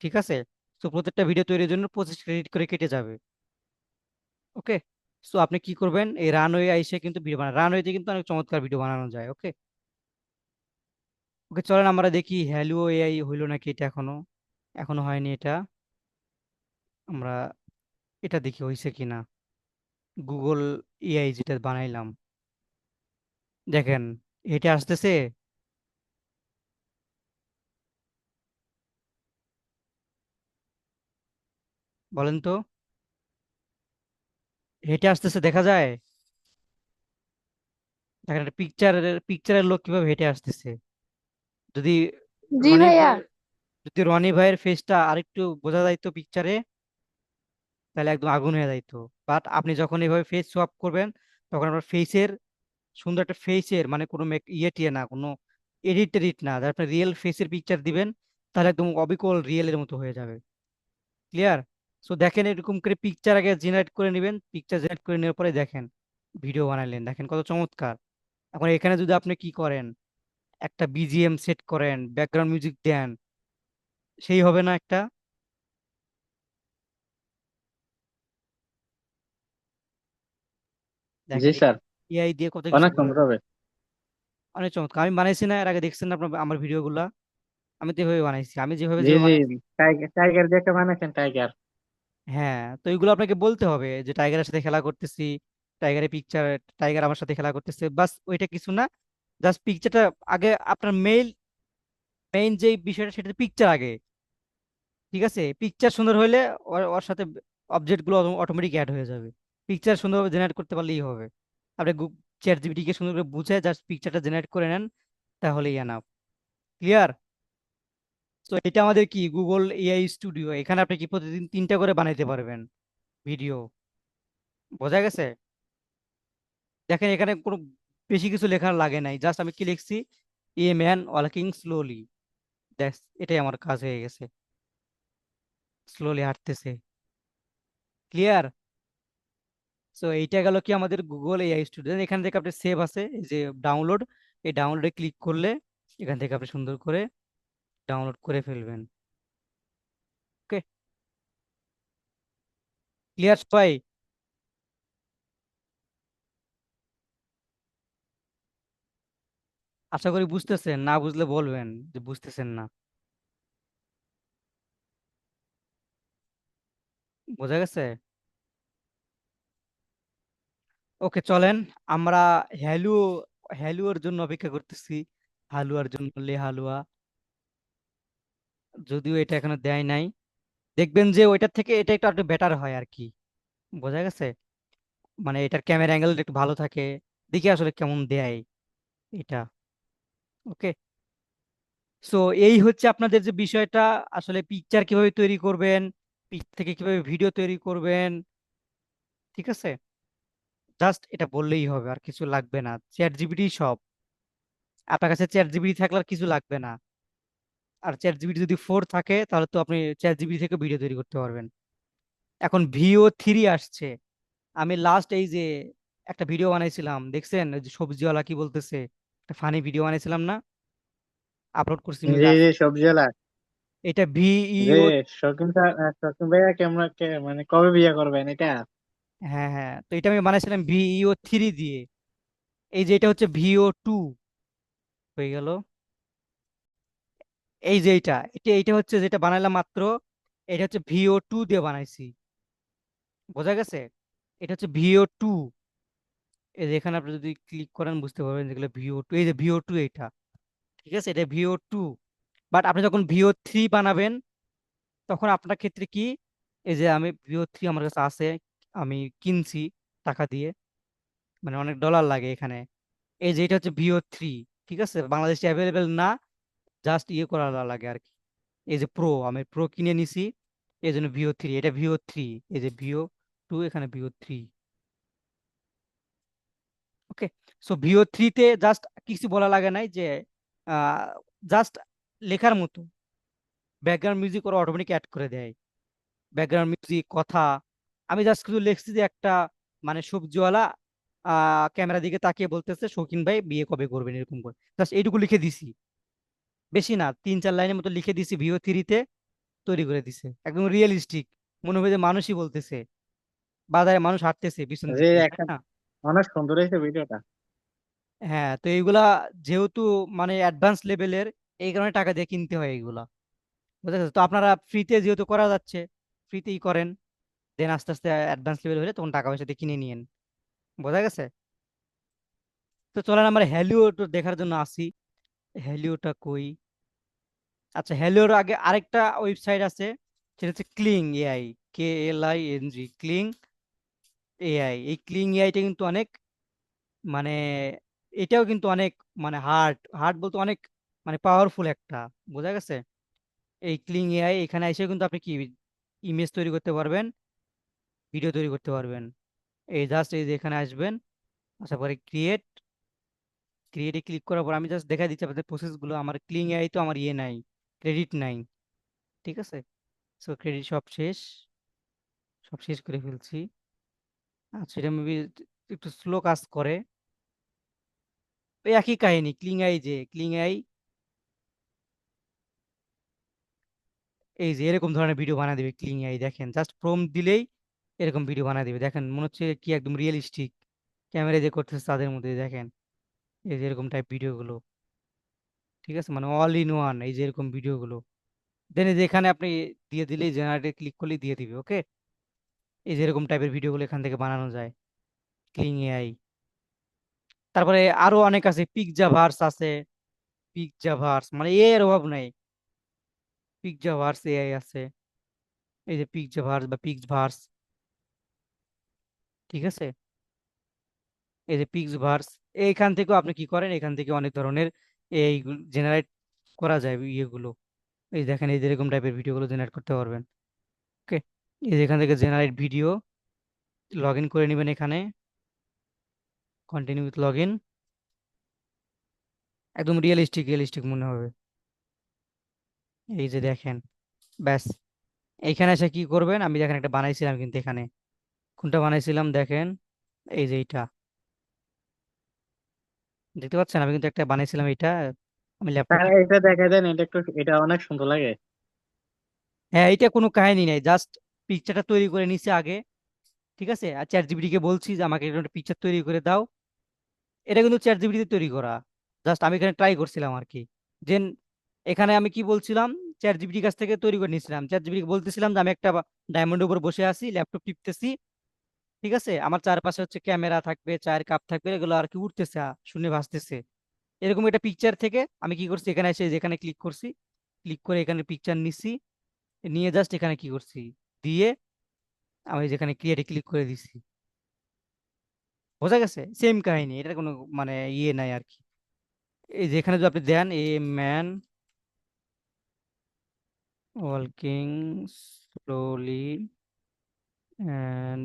ঠিক আছে? তো প্রত্যেকটা ভিডিও তৈরির জন্য 25 ক্রেডিট করে কেটে যাবে। ওকে, সো আপনি কি করবেন, এই রানওয়ে আইসে কিন্তু ভিডিও বানান, রানওয়েতে কিন্তু অনেক চমৎকার ভিডিও বানানো যায়। ওকে, ওকে, চলেন আমরা দেখি হ্যালো এআই হইলো নাকি এটা, এখনো এখনো হয়নি এটা। আমরা এটা দেখি হয়েছে কিনা, গুগল এআই যেটা বানাইলাম, দেখেন এটা আসতেছে, বলেন তো, হেঁটে আসতেছে দেখা যায়? দেখেন একটা পিকচারের লোক কিভাবে হেঁটে আসতেছে। যদি জি রনি ভাইয়া। যদি রনি ভাইয়ের ফেসটা আরেকটু বোঝা যাইতো পিকচারে, তাহলে একদম আগুন হয়ে যাইতো। বাট আপনি যখন এইভাবে ফেস সোয়াপ করবেন, তখন আপনার ফেসের, সুন্দর একটা ফেসের মানে কোনো ইয়ে টিয়ে না, কোনো এডিট টেডিট না, আপনি রিয়েল ফেসের পিকচার দিবেন, তাহলে একদম অবিকল রিয়েলের মতো হয়ে যাবে। ক্লিয়ার? সো দেখেন এরকম করে পিকচার আগে জেনারেট করে নেবেন, পিকচার জেনারেট করে নেওয়ার পরে দেখেন ভিডিও বানাইলেন, দেখেন কত চমৎকার। এখন এখানে যদি আপনি কি করেন, একটা বিজিএম সেট করেন, ব্যাকগ্রাউন্ড মিউজিক দেন, সেই হবে না একটা? জি দেখেন স্যার, এআই দিয়ে কত কিছু অনেক সুন্দর হবে। অনেক চমৎকার। আমি বানাইছি না এর আগে, দেখছেন আপনার আমার ভিডিওগুলা, আমি তো এভাবে বানাইছি, আমি যেভাবে জি যেভাবে জি, বানাইছি। টাইগার টাইগার দেখে বানাচ্ছেন টাইগার। হ্যাঁ, তো এগুলো আপনাকে বলতে হবে যে টাইগারের সাথে খেলা করতেছি, টাইগারের পিকচার, টাইগার আমার সাথে খেলা করতেছে, বাস ওইটা কিছু না। জাস্ট পিকচারটা আগে, আপনার মেইন যে বিষয়টা সেটা পিকচার আগে, ঠিক আছে? পিকচার সুন্দর হলে ওর ওর সাথে অবজেক্ট গুলো অটোমেটিক অ্যাড হয়ে যাবে। পিকচার সুন্দরভাবে জেনারেট করতে পারলেই হবে। আপনি চ্যাট জিপিটি কে সুন্দর করে বুঝে জাস্ট পিকচারটা জেনারেট করে নেন, তাহলেই এনাফ। ক্লিয়ার? তো এটা আমাদের কি গুগল এআই স্টুডিও, এখানে আপনি কি প্রতিদিন 3টা করে বানাইতে পারবেন ভিডিও। বোঝা গেছে? দেখেন এখানে কোনো বেশি কিছু লেখার লাগে নাই, জাস্ট আমি কি লিখছি, এ ম্যান ওয়াকিং স্লোলি, দ্যাটস, এটাই আমার কাজ হয়ে গেছে, স্লোলি হাঁটতেছে। ক্লিয়ার? সো এইটা গেল কি আমাদের গুগল এআই স্টুডিও। এখান থেকে আপনি সেভ আছে এই যে ডাউনলোড, এই ডাউনলোডে ক্লিক করলে এখান থেকে আপনি সুন্দর করে ডাউনলোড করে ফেলবেন। ওকে, ক্লিয়ার সবাই? আশা করি বুঝতেছেন, না বুঝলে বলবেন যে বুঝতেছেন না। বোঝা গেছে? ওকে, চলেন আমরা হ্যালু হ্যালুয়ার জন্য অপেক্ষা করতেছি, হালুয়ার জন্য, লে হালুয়া। যদিও এটা এখনো দেয় নাই, দেখবেন যে ওইটার থেকে এটা একটু বেটার হয় আর কি। বোঝা গেছে? মানে এটার ক্যামেরা অ্যাঙ্গেল একটু ভালো থাকে, দেখি আসলে কেমন দেয় এটা। ওকে। সো এই হচ্ছে আপনাদের যে বিষয়টা, আসলে পিকচার কিভাবে তৈরি করবেন, পিক থেকে কিভাবে ভিডিও তৈরি করবেন, ঠিক আছে? জাস্ট এটা বললেই হবে, আর কিছু লাগবে না, চ্যাট জিপিটি সব। আপনার কাছে চ্যাট জিপিটি থাকলে আর কিছু লাগবে না। আর চ্যাট জিপিটি যদি 4 থাকে তাহলে তো আপনি চ্যাট জিপিটি থেকে ভিডিও তৈরি করতে পারবেন। এখন VO3 আসছে। আমি লাস্ট এই যে একটা ভিডিও বানাইছিলাম, দেখছেন? ওই যে সবজিওয়ালা কি বলতেছে, একটা ফানি ভিডিও বানাইছিলাম না, আপলোড করছি জি মেবি জি, আছে। সবজি আলা। এটা যে VEO। শৌখিন ভাইয়া কেমন মানে কবে বিয়ে করবেন এটা? হ্যাঁ হ্যাঁ, তো এটা আমি বানাইছিলাম VEO3 দিয়ে। এই যে এটা হচ্ছে VO2 হয়ে গেল। এই যে এটা হচ্ছে যেটা বানাইলাম মাত্র, এটা হচ্ছে VO2 দিয়ে বানাইছি। বোঝা গেছে? এটা হচ্ছে VO2। এই যে এখানে আপনি যদি ক্লিক করেন বুঝতে পারবেন যেগুলো VO2, এই যে VO2 এটা, ঠিক আছে, এটা VO2। বাট আপনি যখন VO3 বানাবেন তখন আপনার ক্ষেত্রে কি, এই যে আমি VO3 আমার কাছে আছে, আমি কিনছি টাকা দিয়ে, মানে অনেক ডলার লাগে এখানে। এই যে এটা হচ্ছে VO3, ঠিক আছে, বাংলাদেশে অ্যাভেলেবেল না, জাস্ট ইয়ে করা লাগে আর কি। এই যে প্রো, আমি প্রো কিনে নিছি, এই জন্য VO3, এটা VO3। এই যে VO2, এখানে VO3। ওকে। সো VO3-তে জাস্ট কিছু বলা লাগে নাই যে, জাস্ট লেখার মতো ব্যাকগ্রাউন্ড মিউজিক ওরা অটোমেটিক অ্যাড করে দেয়, ব্যাকগ্রাউন্ড মিউজিক, কথা। আমি জাস্ট শুধু লিখছি যে একটা, মানে সবজিওয়ালা ক্যামেরা দিকে তাকিয়ে বলতেছে শৌখিন ভাই বিয়ে কবে করবেন, এরকম করে জাস্ট এইটুকু লিখে দিছি। বেশি না, 3-4 লাইনের মতো লিখে দিছি, VO3-তে তৈরি করে দিছে, একদম রিয়েলিস্টিক। মনে হয় যে মানুষই বলতেছে, বাজারে মানুষ হাঁটতেছে পিছন যে দিকে, তাই একটা না? অনেক সুন্দর হয়েছে ভিডিওটা। হ্যাঁ, তো এইগুলা যেহেতু মানে অ্যাডভান্স লেভেলের, এই কারণে টাকা দিয়ে কিনতে হয় এইগুলা। বুঝা গেছে? তো আপনারা ফ্রিতে যেহেতু করা যাচ্ছে, ফ্রিতেই করেন, দেন আস্তে আস্তে অ্যাডভান্স লেভেল হলে তখন টাকা পয়সা দিয়ে কিনে নিয়েন। বোঝা গেছে? তো চলেন আমরা হ্যালিউড দেখার জন্য আসি। হ্যালিউডটা কই? আচ্ছা, হ্যালিউড আগে আরেকটা ওয়েবসাইট আছে, সেটা হচ্ছে ক্লিং এআই, KLING, ক্লিং এআই। এই ক্লিং এআইটা কিন্তু অনেক, মানে এটাও কিন্তু অনেক, মানে হার্ড হার্ড বলতে অনেক, মানে পাওয়ারফুল একটা। বোঝা গেছে? এই ক্লিং এআই এখানে এসে কিন্তু আপনি কি ইমেজ তৈরি করতে পারবেন, ভিডিও তৈরি করতে পারবেন। এই জাস্ট এই যে এখানে আসবেন, আসার পরে ক্রিয়েটে ক্লিক করার পর আমি জাস্ট দেখা দিচ্ছি আপনাদের প্রসেস গুলো। আমার ক্লিং এআই তো আমার ইয়ে নাই, ক্রেডিট নাই, ঠিক আছে? সো ক্রেডিট সব শেষ করে ফেলছি। আচ্ছা, এটা মেবি একটু স্লো কাজ করে। ওই একই কাহিনী, ক্লিং আই এই যে এরকম ধরনের ভিডিও বানিয়ে দিবে ক্লিং আই। দেখেন জাস্ট প্রম্পট দিলেই এরকম ভিডিও বানিয়ে দিবে, দেখেন মনে হচ্ছে কি একদম রিয়েলিস্টিক, ক্যামেরা যে করতেছে তাদের মধ্যে, দেখেন এই যে এরকম টাইপ ভিডিওগুলো, ঠিক আছে, মানে অল ইন ওয়ান, এই যে এরকম ভিডিওগুলো। দেন এই যে এখানে আপনি দিয়ে দিলেই, জেনারেটে ক্লিক করলেই দিয়ে দিবে। ওকে, এই যে এরকম টাইপের ভিডিওগুলো এখান থেকে বানানো যায়, ক্লিং এআই। তারপরে আরো অনেক আছে, পিকজাভার্স আছে, পিকজাভার্স মানে এর অভাব নাই, পিকজাভার্স এআই আছে। এই যে পিকজাভার্স বা পিক্সভার্স, ঠিক আছে, এই যে পিক্সভার্স। এইখান থেকেও আপনি কি করেন, এখান থেকে অনেক ধরনের এই জেনারেট করা যায় ইয়েগুলো। এই দেখেন এই যে এরকম টাইপের ভিডিওগুলো জেনারেট করতে পারবেন। ওকে, এই যে এখান থেকে জেনারেট ভিডিও, লগ ইন করে নেবেন এখানে, কন্টিনিউ উইথ লগ ইন। একদম রিয়েলিস্টিক রিয়েলিস্টিক মনে হবে। এই যে দেখেন, ব্যাস। এইখানে এসে কি করবেন, আমি দেখেন একটা বানাইছিলাম কিন্তু এখানে, কোনটা বানাইছিলাম দেখেন, এই যে এইটা দেখতে পাচ্ছেন, আমি কিন্তু একটা বানাইছিলাম এইটা, আমি ল্যাপটপ। তার এটা দেখা দেন, এটা একটু, এটা অনেক সুন্দর লাগে। হ্যাঁ, এটা কোনো কাহিনী নাই, জাস্ট পিকচারটা তৈরি করে নিছে আগে, ঠিক আছে, আর চ্যাট জিপিটি কে বলছি যে আমাকে একটা পিকচার তৈরি করে দাও। এটা কিন্তু চ্যাট জিপিটি তৈরি করা, জাস্ট আমি এখানে ট্রাই করছিলাম আর কি। দেন এখানে আমি কি বলছিলাম, চ্যাট জিপিটির কাছ থেকে তৈরি করে নিয়েছিলাম, চ্যাট জিপিটি বলতেছিলাম যে আমি একটা ডায়মন্ডের উপর বসে আছি, ল্যাপটপ টিপতেছি, ঠিক আছে, আমার চারপাশে হচ্ছে ক্যামেরা থাকবে, চায়ের কাপ থাকবে, এগুলো আর কি উঠতেছে, শূন্যে ভাসতেছে, এরকম একটা পিকচার থেকে আমি কি করছি, এখানে এসে যেখানে ক্লিক করছি, ক্লিক করে এখানে পিকচার নিছি, নিয়ে জাস্ট এখানে কি করছি, দিয়ে আমি যেখানে ক্রিয়েটে ক্লিক করে দিছি। বোঝা গেছে? সেম কাহিনী, এটার কোনো মানে ইয়ে নাই আর কি। এই যেখানে যদি আপনি দেন a man walking slowly and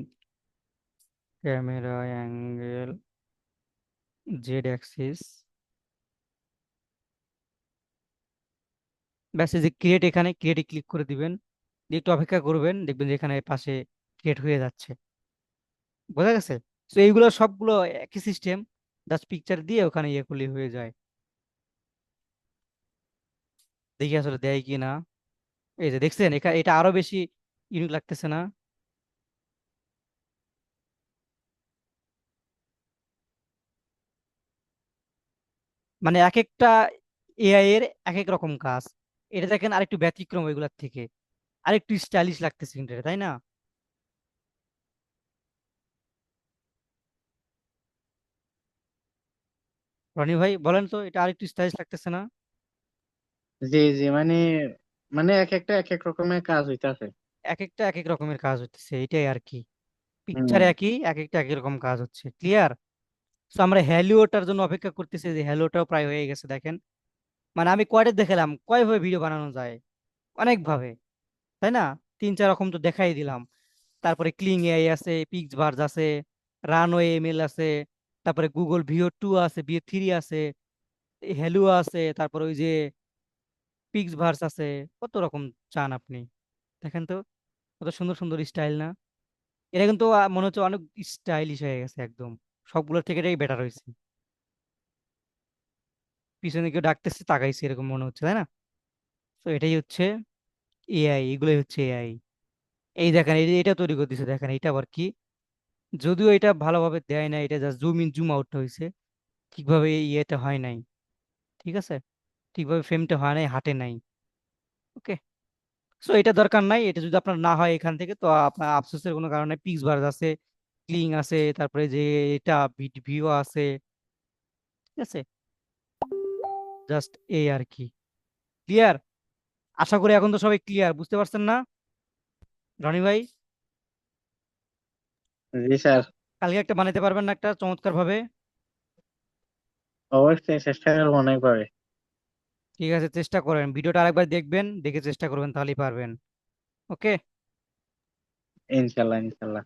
camera angle Z axis, ব্যাস এই যে ক্রিয়েট, এখানে ক্রিয়েটে ক্লিক করে দিবেন, দিয়ে একটু অপেক্ষা করবেন, দেখবেন যে এখানে পাশে ক্রিয়েট হয়ে যাচ্ছে। বোঝা গেছে? তো এইগুলো সবগুলো একই সিস্টেম, জাস্ট পিকচার দিয়ে ওখানে ইয়ে করলে হয়ে যায়। দেখি আসলে দেয় কি না। এই যে দেখছেন, এখানে এটা আরো বেশি ইউনিক লাগতেছে না? মানে এক একটা এআই এর এক এক রকম কাজ। এটা দেখেন আরেকটু ব্যতিক্রম ওইগুলার থেকে, আরেকটু স্টাইলিশ লাগতেছে কিন্তু এটা, তাই না? রনি ভাই বলেন তো, এটা আরেকটু স্টাইলিশ লাগতেছে না? জি জি, মানে মানে এক একটা এক এক রকমের কাজ হইতাছে। এক একটা এক এক রকমের কাজ হচ্ছে, এটাই আর কি। হুম। পিকচার একই, এক একটা এক এক রকম কাজ হচ্ছে, ক্লিয়ার? তো আমরা হ্যালিওটার জন্য অপেক্ষা করতেছি, যে হ্যালিওটাও প্রায় হয়ে গেছে দেখেন। মানে আমি কয়টা দেখালাম, কয়ভাবে ভিডিও বানানো যায়, অনেক ভাবে, তাই না? তিন চার রকম তো দেখাই দিলাম। তারপরে ক্লিং এআই আছে, পিক্স ভার্জ আছে, রানওয়ে এমএল আছে, তারপরে গুগল ভিও 2 আছে, ভিও 3 আছে, হ্যালুয়া আছে, তারপরে ওই যে পিক্স ভার্স আছে। কত রকম চান আপনি? দেখেন তো, কত সুন্দর সুন্দর স্টাইল না? এটা কিন্তু মনে হচ্ছে অনেক স্টাইলিশ হয়ে গেছে একদম, সবগুলোর থেকে এটাই বেটার হয়েছে। পিছনে কেউ ডাকতেছে, তাকাইছে, এরকম মনে হচ্ছে, তাই না? তো এটাই হচ্ছে এআই, এগুলোই হচ্ছে এআই। এই দেখেন, এটা তৈরি করে দিছে, দেখেন এটা আবার কি, যদিও এটা ভালোভাবে দেয় না, এটা just zoom in zoom out হয়েছে, ঠিকভাবে এই ইয়েটা হয় নাই। ঠিক আছে, ঠিকভাবে ফ্রেমটা হয় নাই, হাঁটে নাই। ওকে। সো এটা দরকার নাই, এটা যদি আপনার না হয় এখান থেকে, তো আপনার আফসোসের কোনো কারণে পিক্স ভার্স আছে, ক্লিং আছে, তারপরে যে এটা ভিও আছে। ঠিক আছে, জাস্ট এই আর কি। ক্লিয়ার? আশা করি এখন তো সবাই ক্লিয়ার, বুঝতে পারছেন না রনি ভাই? জি স্যার। কালকে একটা বানাতে পারবেন না একটা চমৎকার ভাবে? অবশ্যই চেষ্টা করবো অনেকভাবে। ঠিক আছে, চেষ্টা করেন, ভিডিওটা আরেকবার দেখবেন, দেখে চেষ্টা করবেন, তাহলেই পারবেন। ওকে। ইনশাল্লাহ ইনশাল্লাহ।